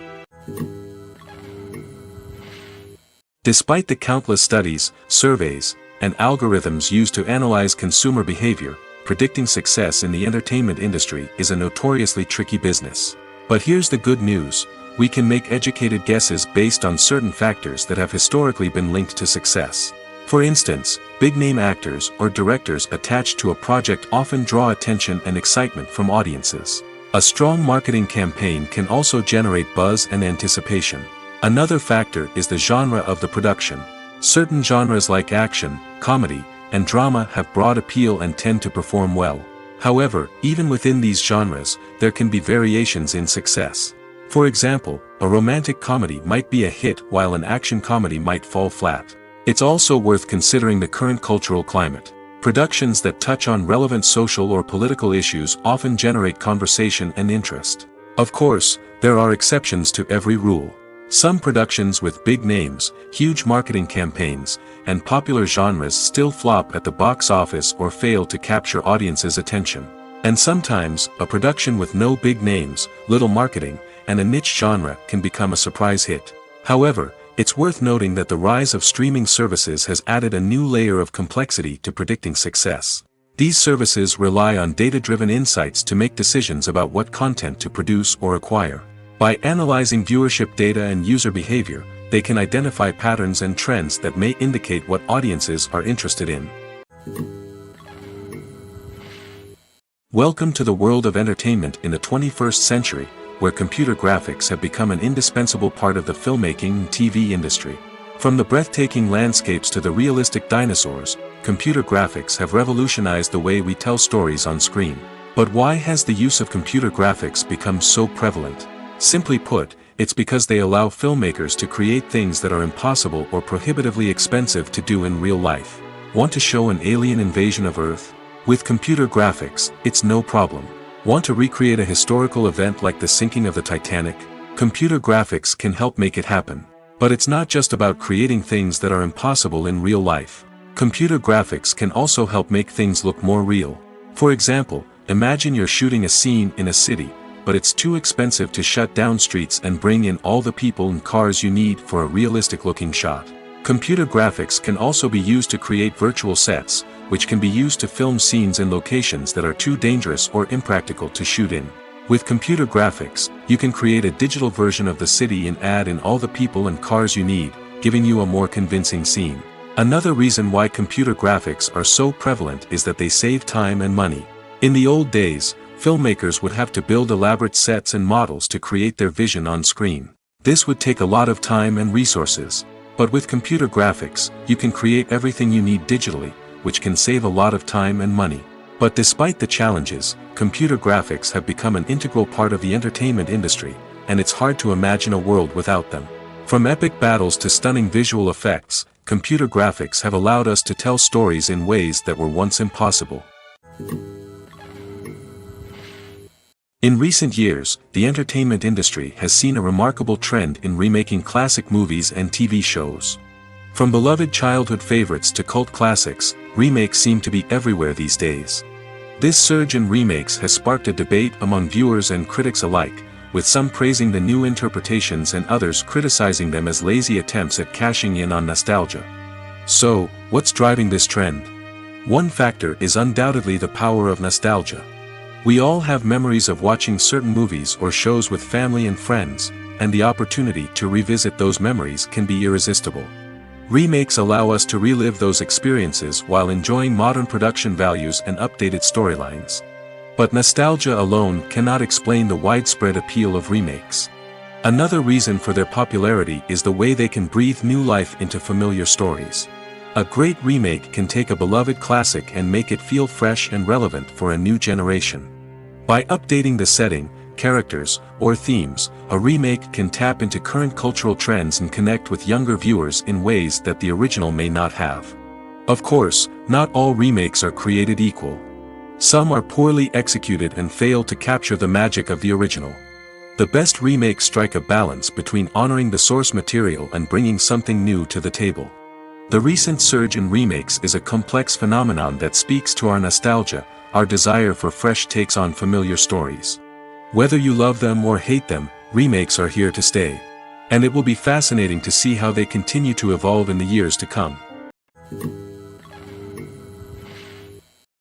Despite the countless studies, surveys, and algorithms used to analyze consumer behavior, predicting success in the entertainment industry is a notoriously tricky business. But here's the good news: we can make educated guesses based on certain factors that have historically been linked to success. For instance, big-name actors or directors attached to a project often draw attention and excitement from audiences. A strong marketing campaign can also generate buzz and anticipation. Another factor is the genre of the production. Certain genres like action, comedy, and drama have broad appeal and tend to perform well. However, even within these genres, there can be variations in success. For example, a romantic comedy might be a hit while an action comedy might fall flat. It's also worth considering the current cultural climate. Productions that touch on relevant social or political issues often generate conversation and interest. Of course, there are exceptions to every rule. Some productions with big names, huge marketing campaigns, and popular genres still flop at the box office or fail to capture audiences' attention. And sometimes, a production with no big names, little marketing, and a niche genre can become a surprise hit. However, it's worth noting that the rise of streaming services has added a new layer of complexity to predicting success. These services rely on data-driven insights to make decisions about what content to produce or acquire. By analyzing viewership data and user behavior, they can identify patterns and trends that may indicate what audiences are interested in. Welcome to the world of entertainment in the 21st century, where computer graphics have become an indispensable part of the filmmaking and TV industry. From the breathtaking landscapes to the realistic dinosaurs, computer graphics have revolutionized the way we tell stories on screen. But why has the use of computer graphics become so prevalent? Simply put, it's because they allow filmmakers to create things that are impossible or prohibitively expensive to do in real life. Want to show an alien invasion of Earth? With computer graphics, it's no problem. Want to recreate a historical event like the sinking of the Titanic? Computer graphics can help make it happen. But it's not just about creating things that are impossible in real life. Computer graphics can also help make things look more real. For example, imagine you're shooting a scene in a city, but it's too expensive to shut down streets and bring in all the people and cars you need for a realistic-looking shot. Computer graphics can also be used to create virtual sets, which can be used to film scenes in locations that are too dangerous or impractical to shoot in. With computer graphics, you can create a digital version of the city and add in all the people and cars you need, giving you a more convincing scene. Another reason why computer graphics are so prevalent is that they save time and money. In the old days, filmmakers would have to build elaborate sets and models to create their vision on screen. This would take a lot of time and resources. But with computer graphics, you can create everything you need digitally, which can save a lot of time and money. But despite the challenges, computer graphics have become an integral part of the entertainment industry, and it's hard to imagine a world without them. From epic battles to stunning visual effects, computer graphics have allowed us to tell stories in ways that were once impossible. In recent years, the entertainment industry has seen a remarkable trend in remaking classic movies and TV shows. From beloved childhood favorites to cult classics, remakes seem to be everywhere these days. This surge in remakes has sparked a debate among viewers and critics alike, with some praising the new interpretations and others criticizing them as lazy attempts at cashing in on nostalgia. So, what's driving this trend? One factor is undoubtedly the power of nostalgia. We all have memories of watching certain movies or shows with family and friends, and the opportunity to revisit those memories can be irresistible. Remakes allow us to relive those experiences while enjoying modern production values and updated storylines. But nostalgia alone cannot explain the widespread appeal of remakes. Another reason for their popularity is the way they can breathe new life into familiar stories. A great remake can take a beloved classic and make it feel fresh and relevant for a new generation. By updating the setting, characters, or themes, a remake can tap into current cultural trends and connect with younger viewers in ways that the original may not have. Of course, not all remakes are created equal. Some are poorly executed and fail to capture the magic of the original. The best remakes strike a balance between honoring the source material and bringing something new to the table. The recent surge in remakes is a complex phenomenon that speaks to our nostalgia, our desire for fresh takes on familiar stories. Whether you love them or hate them, remakes are here to stay. And it will be fascinating to see how they continue to evolve in the years to come.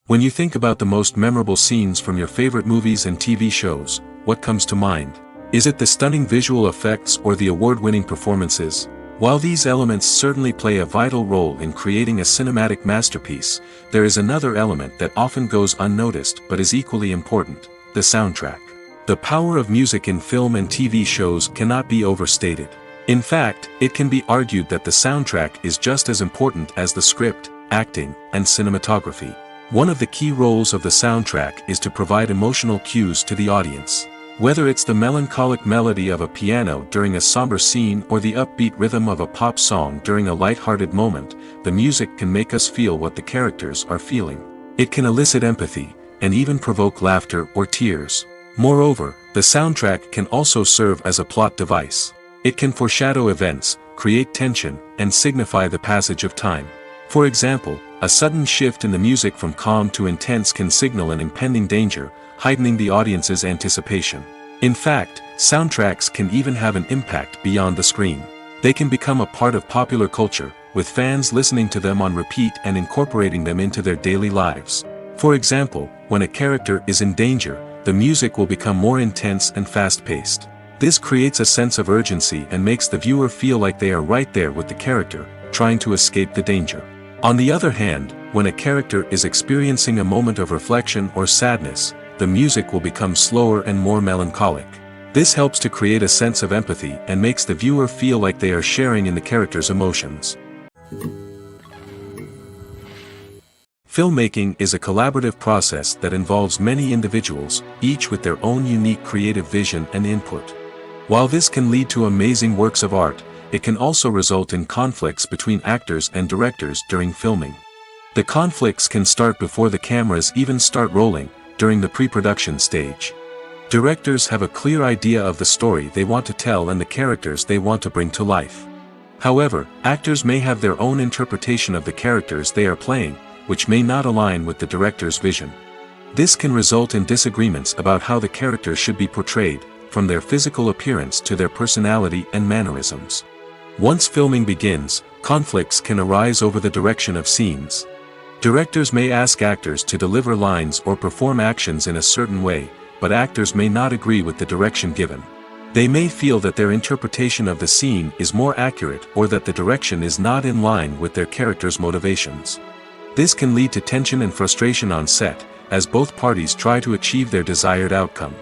When you think about the most memorable scenes from your favorite movies and TV shows, what comes to mind? Is it the stunning visual effects or the award-winning performances? While these elements certainly play a vital role in creating a cinematic masterpiece, there is another element that often goes unnoticed but is equally important: the soundtrack. The power of music in film and TV shows cannot be overstated. In fact, it can be argued that the soundtrack is just as important as the script, acting, and cinematography. One of the key roles of the soundtrack is to provide emotional cues to the audience. Whether it's the melancholic melody of a piano during a somber scene or the upbeat rhythm of a pop song during a light-hearted moment, the music can make us feel what the characters are feeling. It can elicit empathy, and even provoke laughter or tears. Moreover, the soundtrack can also serve as a plot device. It can foreshadow events, create tension, and signify the passage of time. For example, a sudden shift in the music from calm to intense can signal an impending danger, heightening the audience's anticipation. In fact, soundtracks can even have an impact beyond the screen. They can become a part of popular culture, with fans listening to them on repeat and incorporating them into their daily lives. For example, when a character is in danger, the music will become more intense and fast-paced. This creates a sense of urgency and makes the viewer feel like they are right there with the character, trying to escape the danger. On the other hand, when a character is experiencing a moment of reflection or sadness, the music will become slower and more melancholic. This helps to create a sense of empathy and makes the viewer feel like they are sharing in the character's emotions. Filmmaking is a collaborative process that involves many individuals, each with their own unique creative vision and input. While this can lead to amazing works of art, it can also result in conflicts between actors and directors during filming. The conflicts can start before the cameras even start rolling, during the pre-production stage. Directors have a clear idea of the story they want to tell and the characters they want to bring to life. However, actors may have their own interpretation of the characters they are playing, which may not align with the director's vision. This can result in disagreements about how the characters should be portrayed, from their physical appearance to their personality and mannerisms. Once filming begins, conflicts can arise over the direction of scenes. Directors may ask actors to deliver lines or perform actions in a certain way, but actors may not agree with the direction given. They may feel that their interpretation of the scene is more accurate or that the direction is not in line with their character's motivations. This can lead to tension and frustration on set, as both parties try to achieve their desired outcome.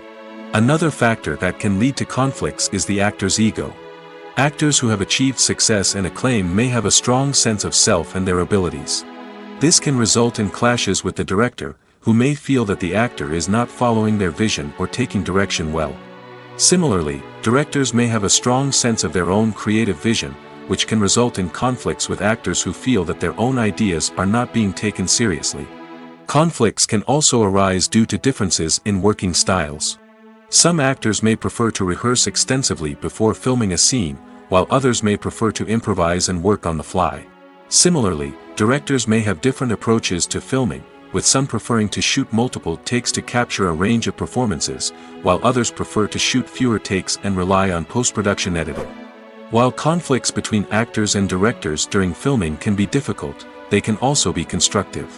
Another factor that can lead to conflicts is the actor's ego. Actors who have achieved success and acclaim may have a strong sense of self and their abilities. This can result in clashes with the director, who may feel that the actor is not following their vision or taking direction well. Similarly, directors may have a strong sense of their own creative vision, which can result in conflicts with actors who feel that their own ideas are not being taken seriously. Conflicts can also arise due to differences in working styles. Some actors may prefer to rehearse extensively before filming a scene, while others may prefer to improvise and work on the fly. Similarly, directors may have different approaches to filming, with some preferring to shoot multiple takes to capture a range of performances, while others prefer to shoot fewer takes and rely on post-production editing. While conflicts between actors and directors during filming can be difficult, they can also be constructive.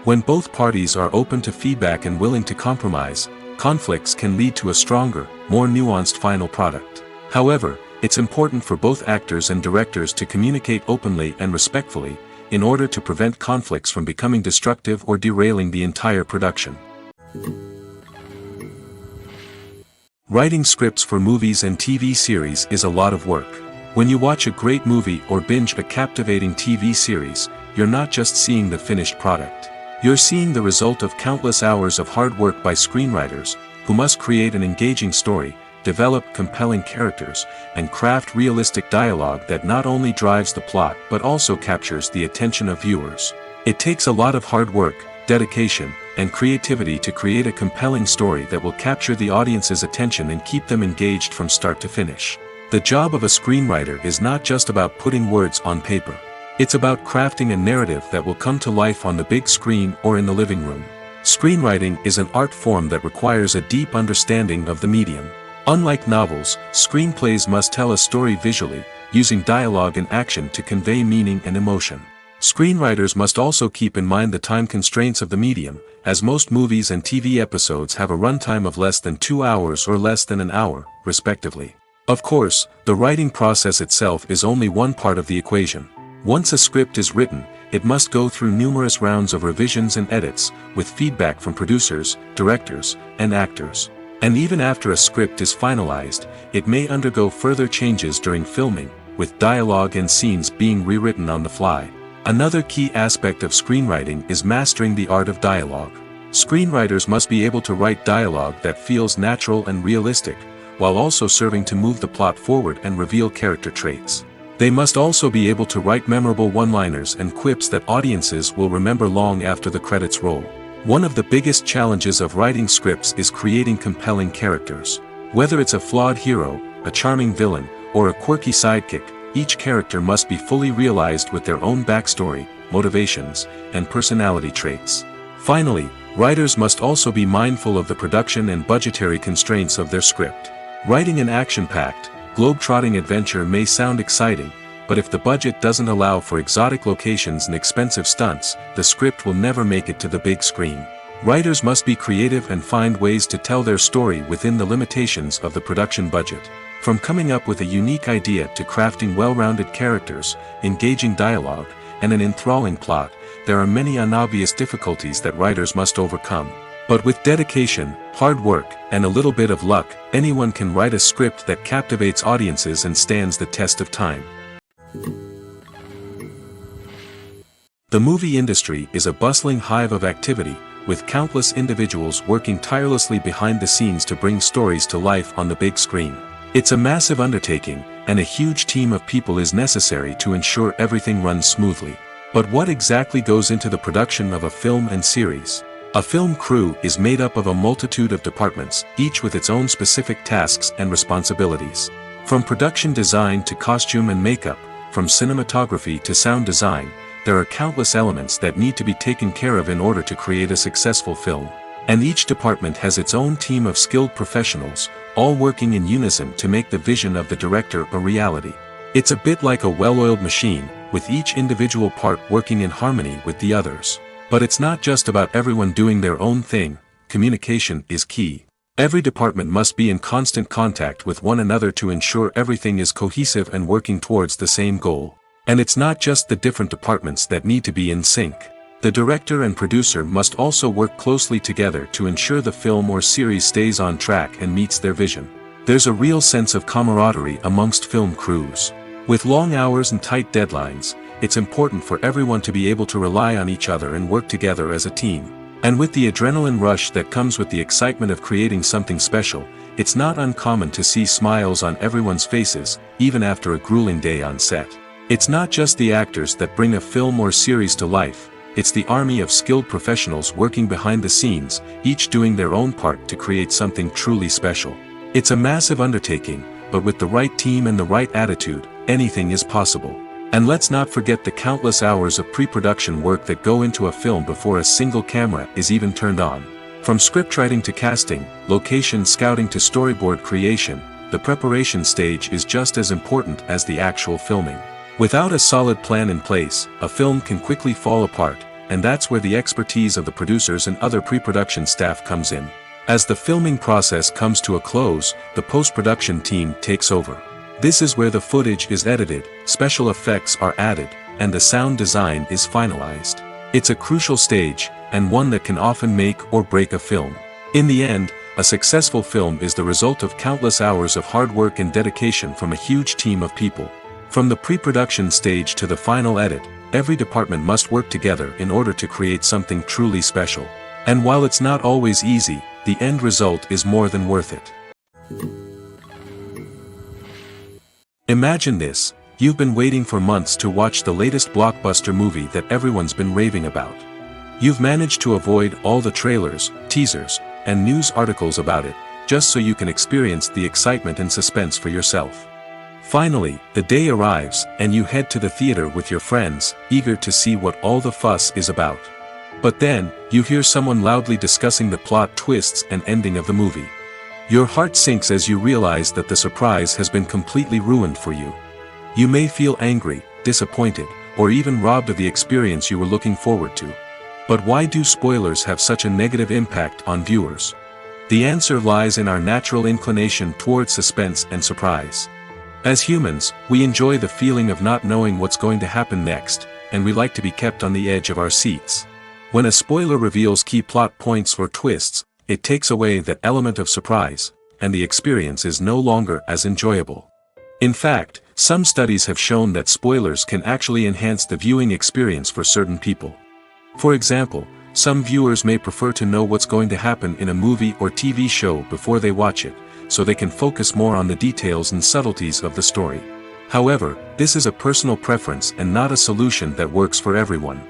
When both parties are open to feedback and willing to compromise, conflicts can lead to a stronger, more nuanced final product. However, it's important for both actors and directors to communicate openly and respectfully, in order to prevent conflicts from becoming destructive or derailing the entire production. Writing scripts for movies and TV series is a lot of work. When you watch a great movie or binge a captivating TV series, you're not just seeing the finished product. You're seeing the result of countless hours of hard work by screenwriters, who must create an engaging story, develop compelling characters, and craft realistic dialogue that not only drives the plot but also captures the attention of viewers. It takes a lot of hard work, dedication, and creativity to create a compelling story that will capture the audience's attention and keep them engaged from start to finish. The job of a screenwriter is not just about putting words on paper. It's about crafting a narrative that will come to life on the big screen or in the living room. Screenwriting is an art form that requires a deep understanding of the medium. Unlike novels, screenplays must tell a story visually, using dialogue and action to convey meaning and emotion. Screenwriters must also keep in mind the time constraints of the medium, as most movies and TV episodes have a runtime of less than 2 hours or less than an hour, respectively. Of course, the writing process itself is only one part of the equation. Once a script is written, it must go through numerous rounds of revisions and edits, with feedback from producers, directors, and actors. And even after a script is finalized, it may undergo further changes during filming, with dialogue and scenes being rewritten on the fly. Another key aspect of screenwriting is mastering the art of dialogue. Screenwriters must be able to write dialogue that feels natural and realistic, while also serving to move the plot forward and reveal character traits. They must also be able to write memorable one-liners and quips that audiences will remember long after the credits roll. One of the biggest challenges of writing scripts is creating compelling characters. Whether it's a flawed hero, a charming villain, or a quirky sidekick, each character must be fully realized with their own backstory, motivations, and personality traits. Finally, writers must also be mindful of the production and budgetary constraints of their script. Writing an action-packed, globe-trotting adventure may sound exciting, but if the budget doesn't allow for exotic locations and expensive stunts, the script will never make it to the big screen. Writers must be creative and find ways to tell their story within the limitations of the production budget. From coming up with a unique idea to crafting well-rounded characters, engaging dialogue, and an enthralling plot, there are many unobvious difficulties that writers must overcome. But with dedication, hard work, and a little bit of luck, anyone can write a script that captivates audiences and stands the test of time. The movie industry is a bustling hive of activity, with countless individuals working tirelessly behind the scenes to bring stories to life on the big screen. It's a massive undertaking, and a huge team of people is necessary to ensure everything runs smoothly. But what exactly goes into the production of a film and series? A film crew is made up of a multitude of departments, each with its own specific tasks and responsibilities. From production design to costume and makeup, from cinematography to sound design, there are countless elements that need to be taken care of in order to create a successful film. And each department has its own team of skilled professionals, all working in unison to make the vision of the director a reality. It's a bit like a well-oiled machine, with each individual part working in harmony with the others. But it's not just about everyone doing their own thing. Communication is key. Every department must be in constant contact with one another to ensure everything is cohesive and working towards the same goal. And it's not just the different departments that need to be in sync. The director and producer must also work closely together to ensure the film or series stays on track and meets their vision. There's a real sense of camaraderie amongst film crews. With long hours and tight deadlines, it's important for everyone to be able to rely on each other and work together as a team. And with the adrenaline rush that comes with the excitement of creating something special, it's not uncommon to see smiles on everyone's faces, even after a grueling day on set. It's not just the actors that bring a film or series to life. It's the army of skilled professionals working behind the scenes, each doing their own part to create something truly special. It's a massive undertaking, but with the right team and the right attitude, anything is possible. And let's not forget the countless hours of pre-production work that go into a film before a single camera is even turned on. From scriptwriting to casting, location scouting to storyboard creation, the preparation stage is just as important as the actual filming. Without a solid plan in place, a film can quickly fall apart, and that's where the expertise of the producers and other pre-production staff comes in. As the filming process comes to a close, the post-production team takes over. This is where the footage is edited, special effects are added, and the sound design is finalized. It's a crucial stage, and one that can often make or break a film. In the end, a successful film is the result of countless hours of hard work and dedication from a huge team of people. From the pre-production stage to the final edit, every department must work together in order to create something truly special. And while it's not always easy, the end result is more than worth it. Imagine this: you've been waiting for months to watch the latest blockbuster movie that everyone's been raving about. You've managed to avoid all the trailers, teasers, and news articles about it, just so you can experience the excitement and suspense for yourself. Finally, the day arrives, and you head to the theater with your friends, eager to see what all the fuss is about. But then, you hear someone loudly discussing the plot twists and ending of the movie. Your heart sinks as you realize that the surprise has been completely ruined for you. You may feel angry, disappointed, or even robbed of the experience you were looking forward to. But why do spoilers have such a negative impact on viewers? The answer lies in our natural inclination toward suspense and surprise. As humans, we enjoy the feeling of not knowing what's going to happen next, and we like to be kept on the edge of our seats. When a spoiler reveals key plot points or twists, it takes away that element of surprise, and the experience is no longer as enjoyable. In fact, some studies have shown that spoilers can actually enhance the viewing experience for certain people. For example, some viewers may prefer to know what's going to happen in a movie or TV show before they watch it, so they can focus more on the details and subtleties of the story. However, this is a personal preference and not a solution that works for everyone.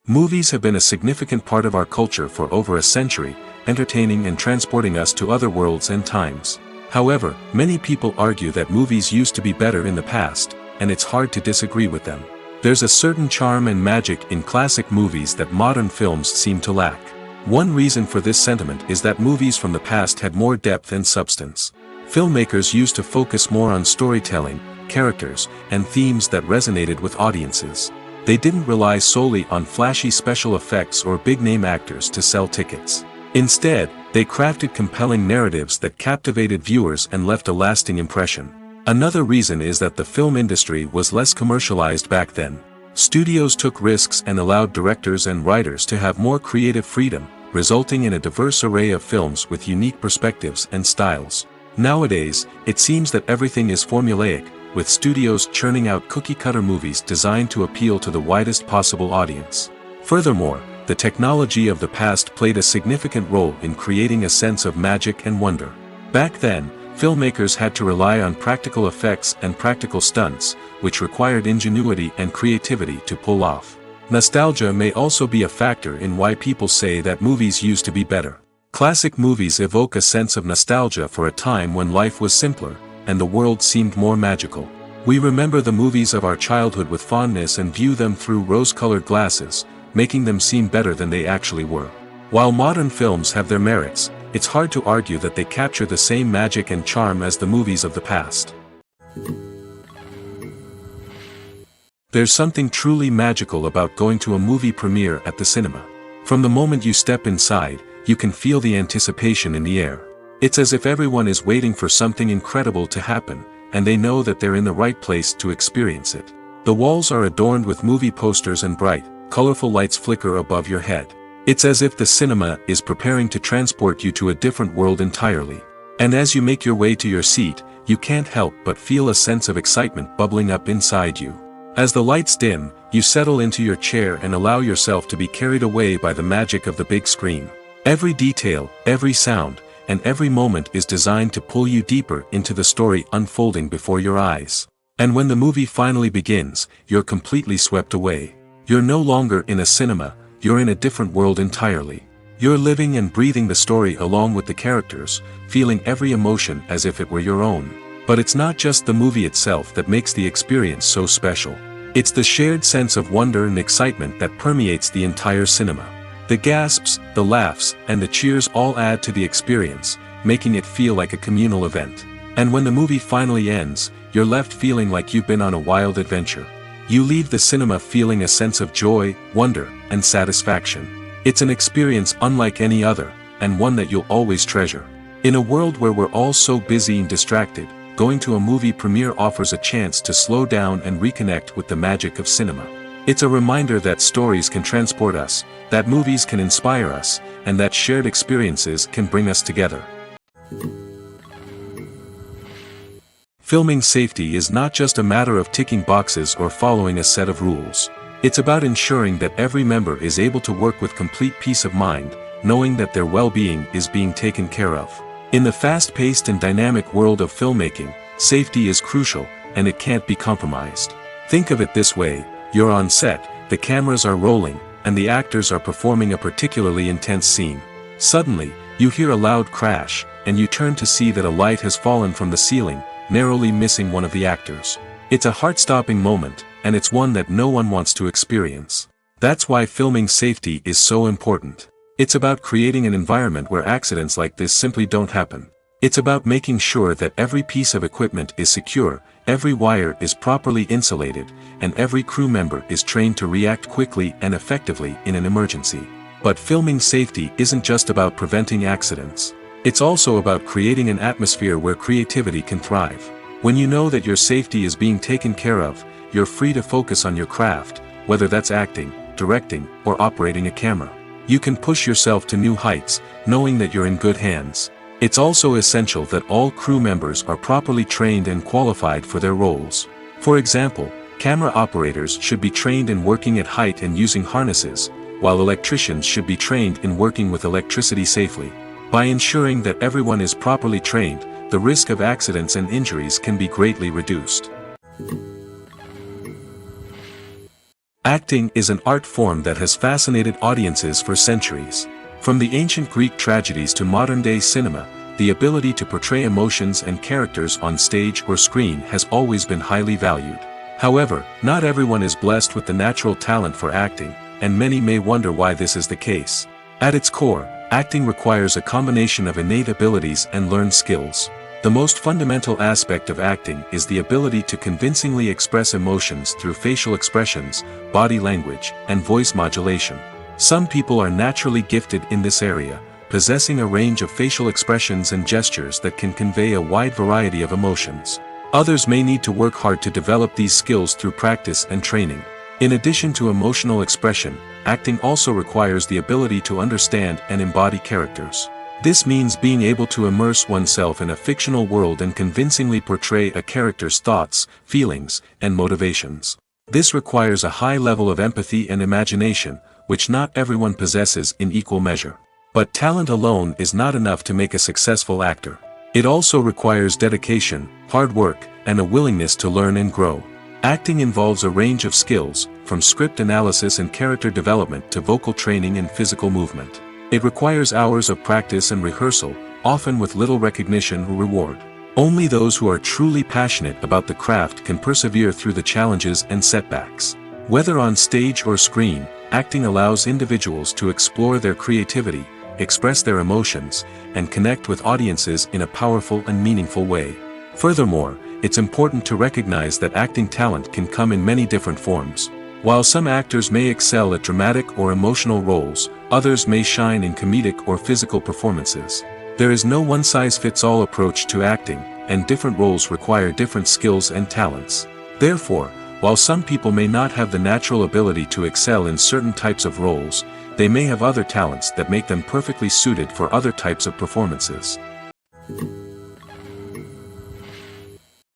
Movies have been a significant part of our culture for over a century, entertaining and transporting us to other worlds and times. However, many people argue that movies used to be better in the past, and it's hard to disagree with them. There's a certain charm and magic in classic movies that modern films seem to lack. One reason for this sentiment is that movies from the past had more depth and substance. Filmmakers used to focus more on storytelling, characters, and themes that resonated with audiences. They didn't rely solely on flashy special effects or big-name actors to sell tickets. Instead, they crafted compelling narratives that captivated viewers and left a lasting impression. Another reason is that the film industry was less commercialized back then. Studios took risks and allowed directors and writers to have more creative freedom, resulting in a diverse array of films with unique perspectives and styles. Nowadays, it seems that everything is formulaic, with studios churning out cookie-cutter movies designed to appeal to the widest possible audience. Furthermore, the technology of the past played a significant role in creating a sense of magic and wonder. Back then, filmmakers had to rely on practical effects and practical stunts, which required ingenuity and creativity to pull off. Nostalgia may also be a factor in why people say that movies used to be better. Classic movies evoke a sense of nostalgia for a time when life was simpler, and the world seemed more magical. We remember the movies of our childhood with fondness and view them through rose-colored glasses, making them seem better than they actually were. While modern films have their merits, it's hard to argue that they capture the same magic and charm as the movies of the past. There's something truly magical about going to a movie premiere at the cinema. From the moment you step inside, you can feel the anticipation in the air. It's as if everyone is waiting for something incredible to happen, and they know that they're in the right place to experience it. The walls are adorned with movie posters and bright, colorful lights flicker above your head. It's as if the cinema is preparing to transport you to a different world entirely. And as you make your way to your seat, you can't help but feel a sense of excitement bubbling up inside you. As the lights dim, you settle into your chair and allow yourself to be carried away by the magic of the big screen. Every detail, every sound, and every moment is designed to pull you deeper into the story unfolding before your eyes. And when the movie finally begins, you're completely swept away. You're no longer in a cinema, you're in a different world entirely. You're living and breathing the story along with the characters, feeling every emotion as if it were your own. But it's not just the movie itself that makes the experience so special. It's the shared sense of wonder and excitement that permeates the entire cinema. The gasps, the laughs, and the cheers all add to the experience, making it feel like a communal event. And when the movie finally ends, you're left feeling like you've been on a wild adventure. You leave the cinema feeling a sense of joy, wonder, and satisfaction. It's an experience unlike any other, and one that you'll always treasure. In a world where we're all so busy and distracted, going to a movie premiere offers a chance to slow down and reconnect with the magic of cinema. It's a reminder that stories can transport us, that movies can inspire us, and that shared experiences can bring us together. Filming safety is not just a matter of ticking boxes or following a set of rules. It's about ensuring that every member is able to work with complete peace of mind, knowing that their well-being is being taken care of. In the fast-paced and dynamic world of filmmaking, safety is crucial, and it can't be compromised. Think of it this way: you're on set, the cameras are rolling, and the actors are performing a particularly intense scene. Suddenly, you hear a loud crash, and you turn to see that a light has fallen from the ceiling, narrowly missing one of the actors. It's a heart-stopping moment, and it's one that no one wants to experience. That's why filming safety is so important. It's about creating an environment where accidents like this simply don't happen. It's about making sure that every piece of equipment is secure, every wire is properly insulated, and every crew member is trained to react quickly and effectively in an emergency. But filming safety isn't just about preventing accidents. It's also about creating an atmosphere where creativity can thrive. When you know that your safety is being taken care of, you're free to focus on your craft, whether that's acting, directing, or operating a camera. You can push yourself to new heights, knowing that you're in good hands. It's also essential that all crew members are properly trained and qualified for their roles. For example, camera operators should be trained in working at height and using harnesses, while electricians should be trained in working with electricity safely. By ensuring that everyone is properly trained, the risk of accidents and injuries can be greatly reduced. Acting is an art form that has fascinated audiences for centuries. From the ancient Greek tragedies to modern-day cinema, the ability to portray emotions and characters on stage or screen has always been highly valued. However, not everyone is blessed with the natural talent for acting, and many may wonder why this is the case. At its core, acting requires a combination of innate abilities and learned skills. The most fundamental aspect of acting is the ability to convincingly express emotions through facial expressions, body language, and voice modulation. Some people are naturally gifted in this area, possessing a range of facial expressions and gestures that can convey a wide variety of emotions. Others may need to work hard to develop these skills through practice and training. In addition to emotional expression, acting also requires the ability to understand and embody characters. This means being able to immerse oneself in a fictional world and convincingly portray a character's thoughts, feelings, and motivations. This requires a high level of empathy and imagination, which not everyone possesses in equal measure. But talent alone is not enough to make a successful actor. It also requires dedication, hard work, and a willingness to learn and grow. Acting involves a range of skills, from script analysis and character development to vocal training and physical movement. It requires hours of practice and rehearsal, often with little recognition or reward. Only those who are truly passionate about the craft can persevere through the challenges and setbacks. Whether on stage or screen, acting allows individuals to explore their creativity, express their emotions, and connect with audiences in a powerful and meaningful way. Furthermore, it's important to recognize that acting talent can come in many different forms. While some actors may excel at dramatic or emotional roles, others may shine in comedic or physical performances. There is no one-size-fits-all approach to acting, and different roles require different skills and talents. Therefore, while some people may not have the natural ability to excel in certain types of roles, they may have other talents that make them perfectly suited for other types of performances.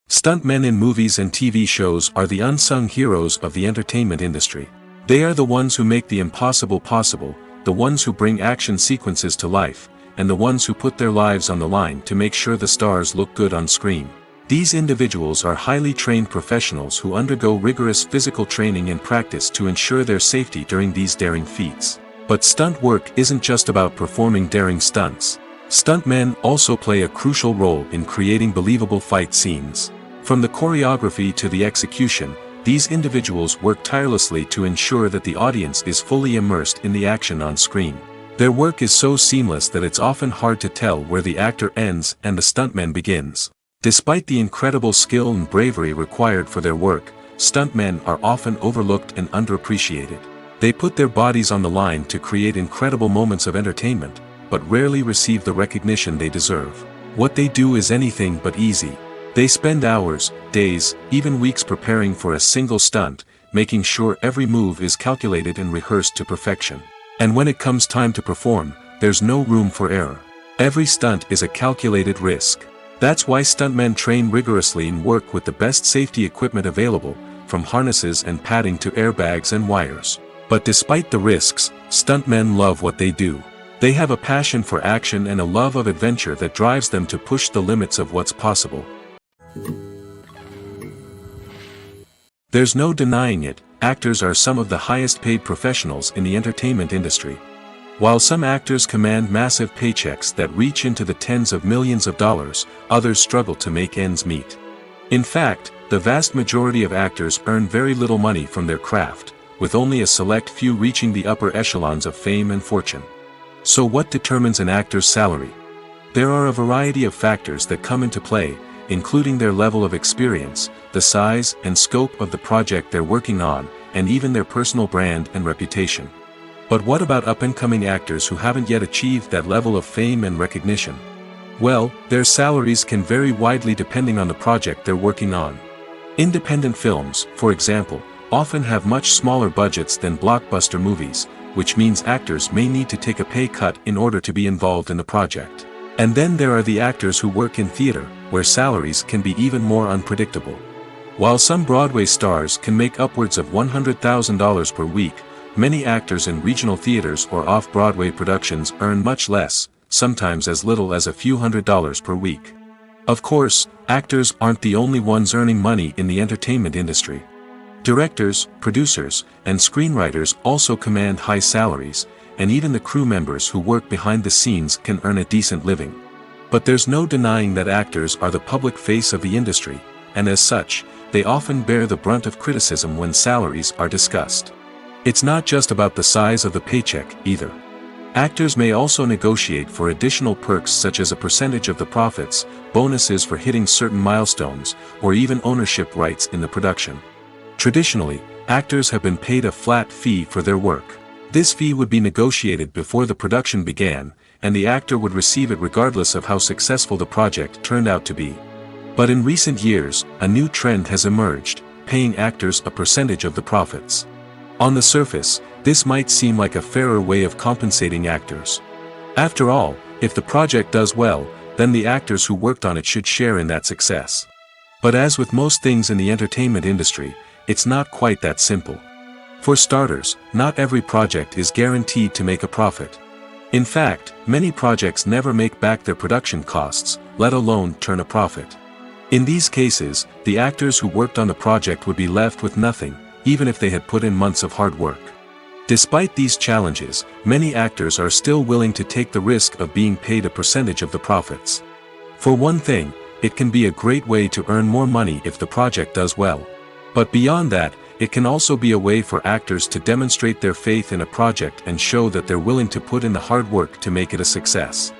Stuntmen in movies and TV shows are the unsung heroes of the entertainment industry. They are the ones who make the impossible possible, the ones who bring action sequences to life, and the ones who put their lives on the line to make sure the stars look good on screen. These individuals are highly trained professionals who undergo rigorous physical training and practice to ensure their safety during these daring feats. But stunt work isn't just about performing daring stunts. Stuntmen also play a crucial role in creating believable fight scenes. From the choreography to the execution, these individuals work tirelessly to ensure that the audience is fully immersed in the action on screen. Their work is so seamless that it's often hard to tell where the actor ends and the stuntman begins. Despite the incredible skill and bravery required for their work, stuntmen are often overlooked and underappreciated. They put their bodies on the line to create incredible moments of entertainment, but rarely receive the recognition they deserve. What they do is anything but easy. They spend hours, days, even weeks preparing for a single stunt, making sure every move is calculated and rehearsed to perfection. And when it comes time to perform, there's no room for error. Every stunt is a calculated risk. That's why stuntmen train rigorously and work with the best safety equipment available, from harnesses and padding to airbags and wires. But despite the risks, stuntmen love what they do. They have a passion for action and a love of adventure that drives them to push the limits of what's possible. There's no denying it, actors are some of the highest paid professionals in the entertainment industry. While some actors command massive paychecks that reach into the tens of millions of dollars, others struggle to make ends meet. In fact, the vast majority of actors earn very little money from their craft, with only a select few reaching the upper echelons of fame and fortune. So what determines an actor's salary? There are a variety of factors that come into play, including their level of experience, the size and scope of the project they're working on, and even their personal brand and reputation. But what about up-and-coming actors who haven't yet achieved that level of fame and recognition? Well, their salaries can vary widely depending on the project they're working on. Independent films, for example, often have much smaller budgets than blockbuster movies, which means actors may need to take a pay cut in order to be involved in the project. And then there are the actors who work in theater, where salaries can be even more unpredictable. While some Broadway stars can make upwards of $100,000 per week, many actors in regional theaters or off-Broadway productions earn much less, sometimes as little as a few $100s per week. Of course, actors aren't the only ones earning money in the entertainment industry. Directors, producers, and screenwriters also command high salaries, and even the crew members who work behind the scenes can earn a decent living. But there's no denying that actors are the public face of the industry, and as such, they often bear the brunt of criticism when salaries are discussed. It's not just about the size of the paycheck, either. Actors may also negotiate for additional perks such as a percentage of the profits, bonuses for hitting certain milestones, or even ownership rights in the production. Traditionally, actors have been paid a flat fee for their work. This fee would be negotiated before the production began, and the actor would receive it regardless of how successful the project turned out to be. But in recent years, a new trend has emerged, paying actors a percentage of the profits. On the surface, this might seem like a fairer way of compensating actors. After all, if the project does well, then the actors who worked on it should share in that success. But as with most things in the entertainment industry, it's not quite that simple. For starters, not every project is guaranteed to make a profit. In fact, many projects never make back their production costs, let alone turn a profit. In these cases, the actors who worked on the project would be left with nothing, even if they had put in months of hard work. Despite these challenges, many actors are still willing to take the risk of being paid a percentage of the profits. For one thing, it can be a great way to earn more money if the project does well. But beyond that, it can also be a way for actors to demonstrate their faith in a project and show that they're willing to put in the hard work to make it a success.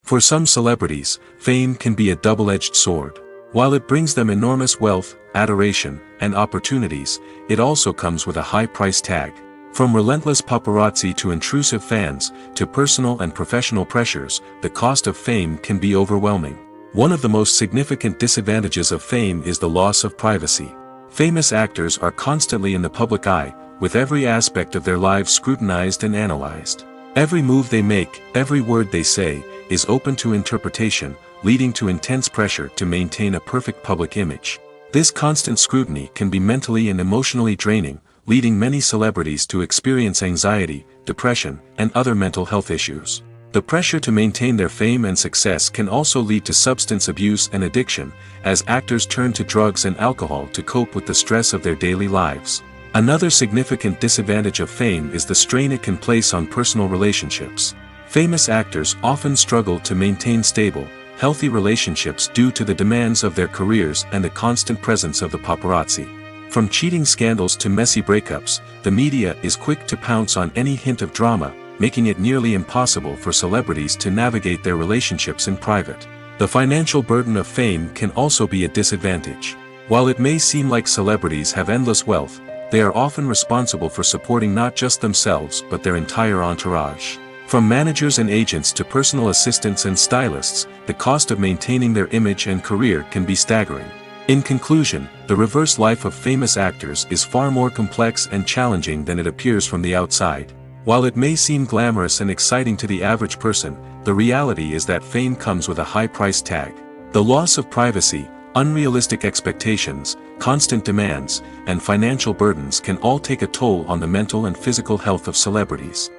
For some celebrities, fame can be a double-edged sword. While it brings them enormous wealth, adoration, and opportunities, it also comes with a high price tag. From relentless paparazzi to intrusive fans, to personal and professional pressures, the cost of fame can be overwhelming. One of the most significant disadvantages of fame is the loss of privacy. Famous actors are constantly in the public eye, with every aspect of their lives scrutinized and analyzed. Every move they make, every word they say, is open to interpretation, leading to intense pressure to maintain a perfect public image. This constant scrutiny can be mentally and emotionally draining, leading many celebrities to experience anxiety, depression, and other mental health issues. The pressure to maintain their fame and success can also lead to substance abuse and addiction, as actors turn to drugs and alcohol to cope with the stress of their daily lives. Another significant disadvantage of fame is the strain it can place on personal relationships. Famous actors often struggle to maintain stable, healthy relationships due to the demands of their careers and the constant presence of the paparazzi. From cheating scandals to messy breakups, the media is quick to pounce on any hint of drama, making it nearly impossible for celebrities to navigate their relationships in private. The financial burden of fame can also be a disadvantage. While it may seem like celebrities have endless wealth, they are often responsible for supporting not just themselves but their entire entourage. From managers and agents to personal assistants and stylists, the cost of maintaining their image and career can be staggering. In conclusion, the reverse life of famous actors is far more complex and challenging than it appears from the outside. While it may seem glamorous and exciting to the average person, the reality is that fame comes with a high price tag. The loss of privacy, unrealistic expectations, constant demands, and financial burdens can all take a toll on the mental and physical health of celebrities.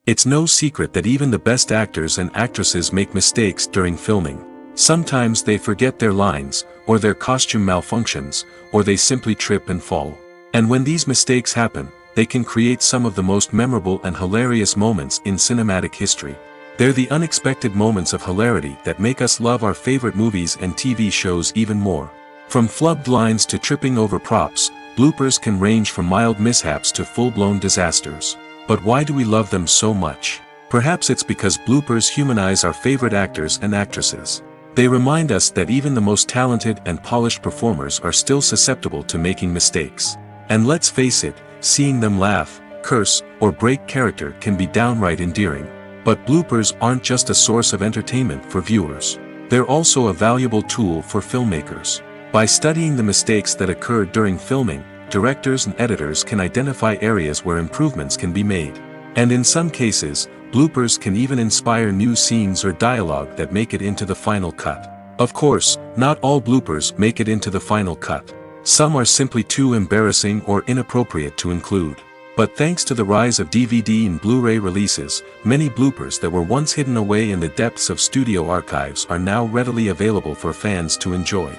It's no secret that even the best actors and actresses make mistakes during filming. Sometimes they forget their lines, or their costume malfunctions, or they simply trip and fall. And when these mistakes happen, they can create some of the most memorable and hilarious moments in cinematic history. They're the unexpected moments of hilarity that make us love our favorite movies and TV shows even more. From flubbed lines to tripping over props, bloopers can range from mild mishaps to full-blown disasters. But why do we love them so much? Perhaps it's because bloopers humanize our favorite actors and actresses. They remind us that even the most talented and polished performers are still susceptible to making mistakes. And let's face it, seeing them laugh, curse, or break character can be downright endearing. But bloopers aren't just a source of entertainment for viewers. They're also a valuable tool for filmmakers. By studying the mistakes that occurred during filming, directors and editors can identify areas where improvements can be made. And in some cases, bloopers can even inspire new scenes or dialogue that make it into the final cut. Of course, not all bloopers make it into the final cut. Some are simply too embarrassing or inappropriate to include. But thanks to the rise of DVD and Blu-ray releases, many bloopers that were once hidden away in the depths of studio archives are now readily available for fans to enjoy.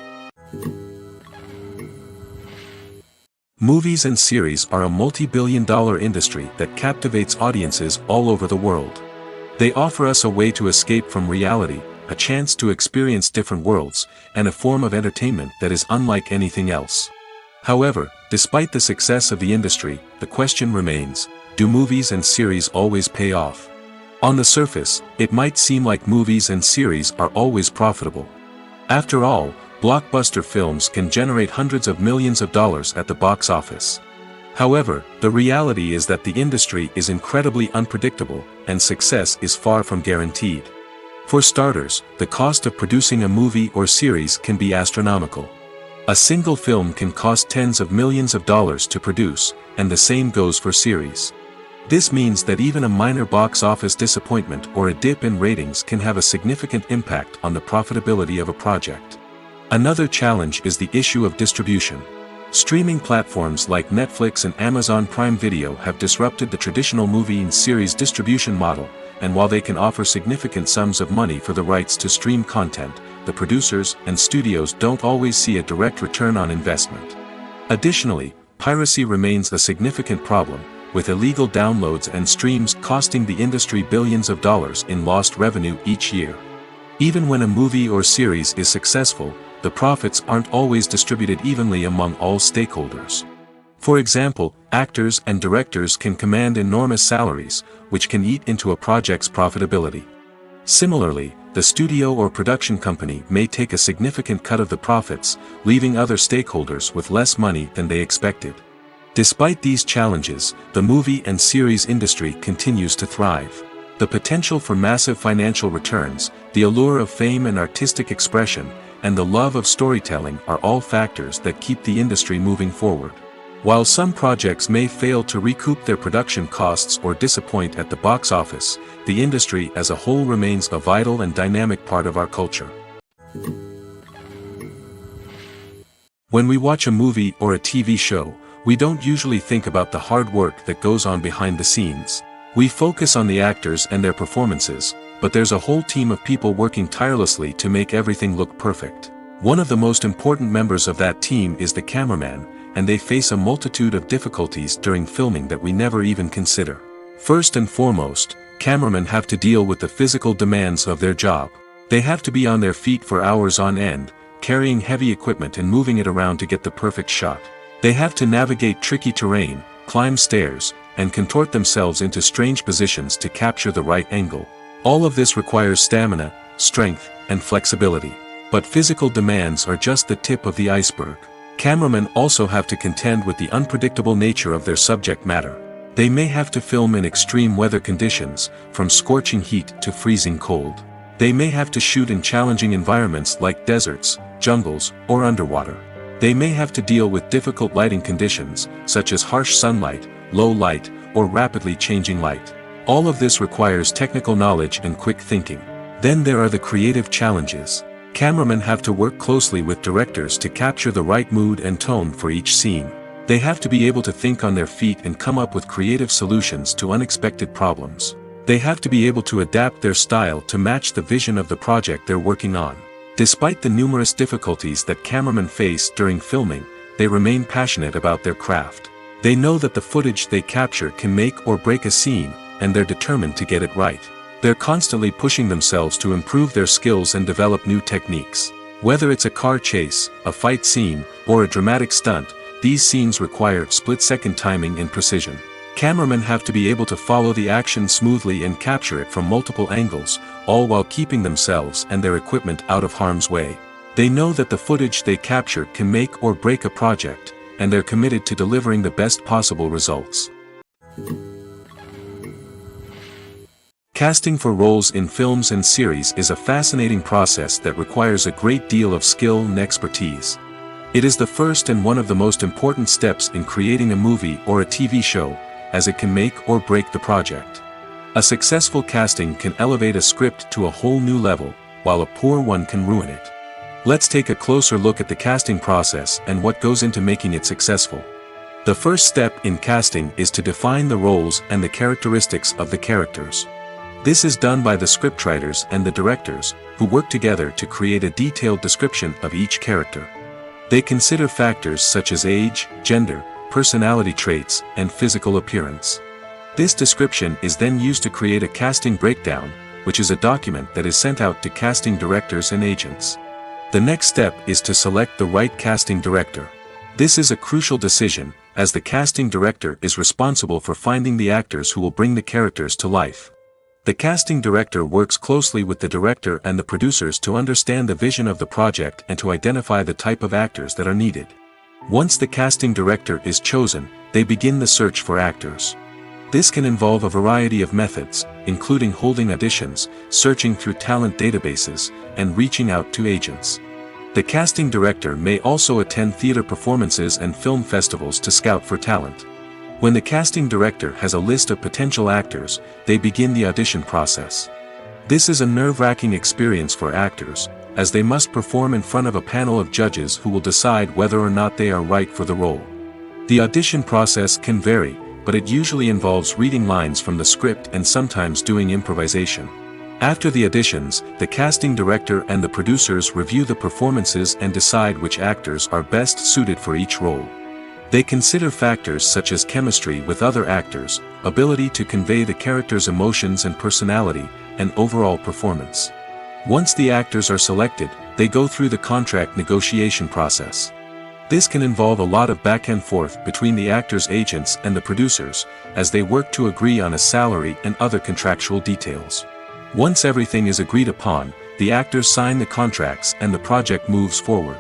Movies and series are a multi-billion-dollar industry that captivates audiences all over the world. They offer us a way to escape from reality, a chance to experience different worlds, and a form of entertainment that is unlike anything else. However, despite the success of the industry, the question remains, do movies and series always pay off? On the surface, it might seem like movies and series are always profitable. After all, blockbuster films can generate hundreds of millions of dollars at the box office. However, the reality is that the industry is incredibly unpredictable, and success is far from guaranteed. For starters, the cost of producing a movie or series can be astronomical. A single film can cost tens of millions of dollars to produce, and the same goes for series. This means that even a minor box office disappointment or a dip in ratings can have a significant impact on the profitability of a project. Another challenge is the issue of distribution. Streaming platforms like Netflix and Amazon Prime Video have disrupted the traditional movie and series distribution model, and while they can offer significant sums of money for the rights to stream content, the producers and studios don't always see a direct return on investment. Additionally, piracy remains a significant problem, with illegal downloads and streams costing the industry billions of dollars in lost revenue each year. Even when a movie or series is successful, the profits aren't always distributed evenly among all stakeholders. For example, actors and directors can command enormous salaries, which can eat into a project's profitability. Similarly, the studio or production company may take a significant cut of the profits, leaving other stakeholders with less money than they expected. Despite these challenges, the movie and series industry continues to thrive. The potential for massive financial returns, the allure of fame and artistic expression, and the love of storytelling are all factors that keep the industry moving forward. While some projects may fail to recoup their production costs or disappoint at the box office, the industry as a whole remains a vital and dynamic part of our culture. When we watch a movie or a TV show, we don't usually think about the hard work that goes on behind the scenes. We focus on the actors and their performances, but there's a whole team of people working tirelessly to make everything look perfect. One of the most important members of that team is the cameraman, and they face a multitude of difficulties during filming that we never even consider. First and foremost, cameramen have to deal with the physical demands of their job. They have to be on their feet for hours on end, carrying heavy equipment and moving it around to get the perfect shot. They have to navigate tricky terrain, climb stairs, and contort themselves into strange positions to capture the right angle. All of this requires stamina, strength, and flexibility. But physical demands are just the tip of the iceberg. Cameramen also have to contend with the unpredictable nature of their subject matter. They may have to film in extreme weather conditions, from scorching heat to freezing cold. They may have to shoot in challenging environments like deserts, jungles, or underwater. They may have to deal with difficult lighting conditions, such as harsh sunlight, low light, or rapidly changing light. All of this requires technical knowledge and quick thinking. Then there are the creative challenges. Cameramen have to work closely with directors to capture the right mood and tone for each scene. They have to be able to think on their feet and come up with creative solutions to unexpected problems. They have to be able to adapt their style to match the vision of the project they're working on. Despite the numerous difficulties that cameramen face during filming, they remain passionate about their craft. They know that the footage they capture can make or break a scene, and they're determined to get it right. They're constantly pushing themselves to improve their skills and develop new techniques. Whether it's a car chase, a fight scene, or a dramatic stunt, these scenes require split-second timing and precision. Cameramen have to be able to follow the action smoothly and capture it from multiple angles, all while keeping themselves and their equipment out of harm's way. They know that the footage they capture can make or break a project, and they're committed to delivering the best possible results. Casting for roles in films and series is a fascinating process that requires a great deal of skill and expertise. It is the first and one of the most important steps in creating a movie or a TV show, as it can make or break the project. A successful casting can elevate a script to a whole new level, while a poor one can ruin it. Let's take a closer look at the casting process and what goes into making it successful. The first step in casting is to define the roles and the characteristics of the characters. This is done by the scriptwriters and the directors, who work together to create a detailed description of each character. They consider factors such as age, gender, personality traits, and physical appearance. This description is then used to create a casting breakdown, which is a document that is sent out to casting directors and agents. The next step is to select the right casting director. This is a crucial decision, as the casting director is responsible for finding the actors who will bring the characters to life. The casting director works closely with the director and the producers to understand the vision of the project and to identify the type of actors that are needed. Once the casting director is chosen, they begin the search for actors. This can involve a variety of methods, including holding auditions, searching through talent databases, and reaching out to agents. The casting director may also attend theater performances and film festivals to scout for talent. When the casting director has a list of potential actors, they begin the audition process. This is a nerve-wracking experience for actors, as they must perform in front of a panel of judges who will decide whether or not they are right for the role. The audition process can vary, but it usually involves reading lines from the script and sometimes doing improvisation. After the auditions, the casting director and the producers review the performances and decide which actors are best suited for each role. They consider factors such as chemistry with other actors, ability to convey the character's emotions and personality, and overall performance. Once the actors are selected, they go through the contract negotiation process. This can involve a lot of back and forth between the actors' agents and the producers, as they work to agree on a salary and other contractual details. Once everything is agreed upon, the actors sign the contracts and the project moves forward.